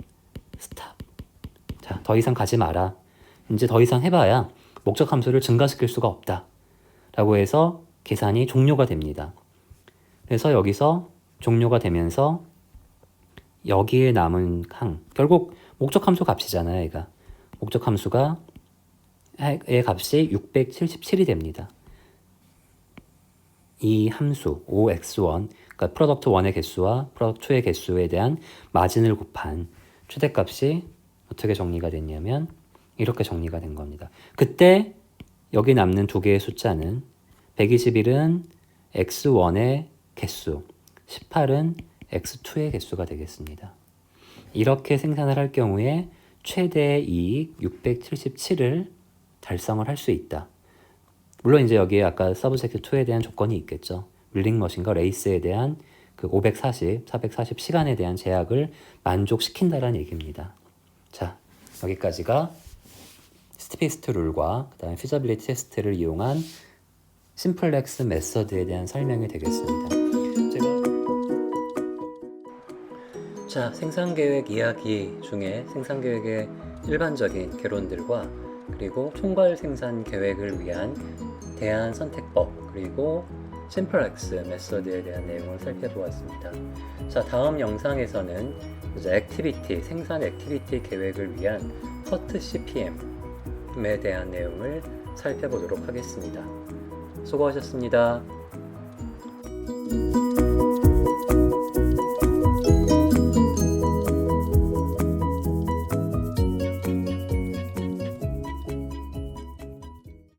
[SPEAKER 1] 스탑. 자, 더 이상 가지 마라. 이제 더 이상 해봐야 목적 함수를 증가시킬 수가 없다. 라고 해서 계산이 종료가 됩니다. 그래서 여기서 종료가 되면서 여기에 남은 항, 결국 목적 함수 값이잖아요, 얘가. 목적 함수가 의 값이 677이 됩니다. 이 함수 OX1, 그러니까 프로덕트 1의 개수와 프로덕트 2의 개수에 대한 마진을 곱한 최대값이 어떻게 정리가 됐냐면 이렇게 정리가 된 겁니다. 그때 여기 남는 두 개의 숫자는 121은 X1의 개수, 18은 X2의 개수가 되겠습니다. 이렇게 생산을 할 경우에 최대 이익 677을 달성을 할 수 있다. 물론 이제 여기에 아까 서브젝트 2에 대한 조건이 있겠죠. 밀링머신과 레이스에 대한 그 540, 440 시간에 대한 제약을 만족시킨다라는 얘기입니다. 자, 여기까지가 스티피스트 룰과 그 다음에 피저빌리티 테스트를 이용한 심플렉스 메서드에 대한 설명이 되겠습니다. 자, 생산계획 이야기 중에 생산계획의 일반적인 개론들과 그리고 총괄 생산 계획을 위한 대안 선택법 그리고 심플렉스 메서드에 대한 내용을 살펴보았습니다. 자, 다음 영상에서는 이제 액티비티, 생산 액티비티 계획을 위한 커트 CPM에 대한 내용을 살펴보도록 하겠습니다. 수고하셨습니다.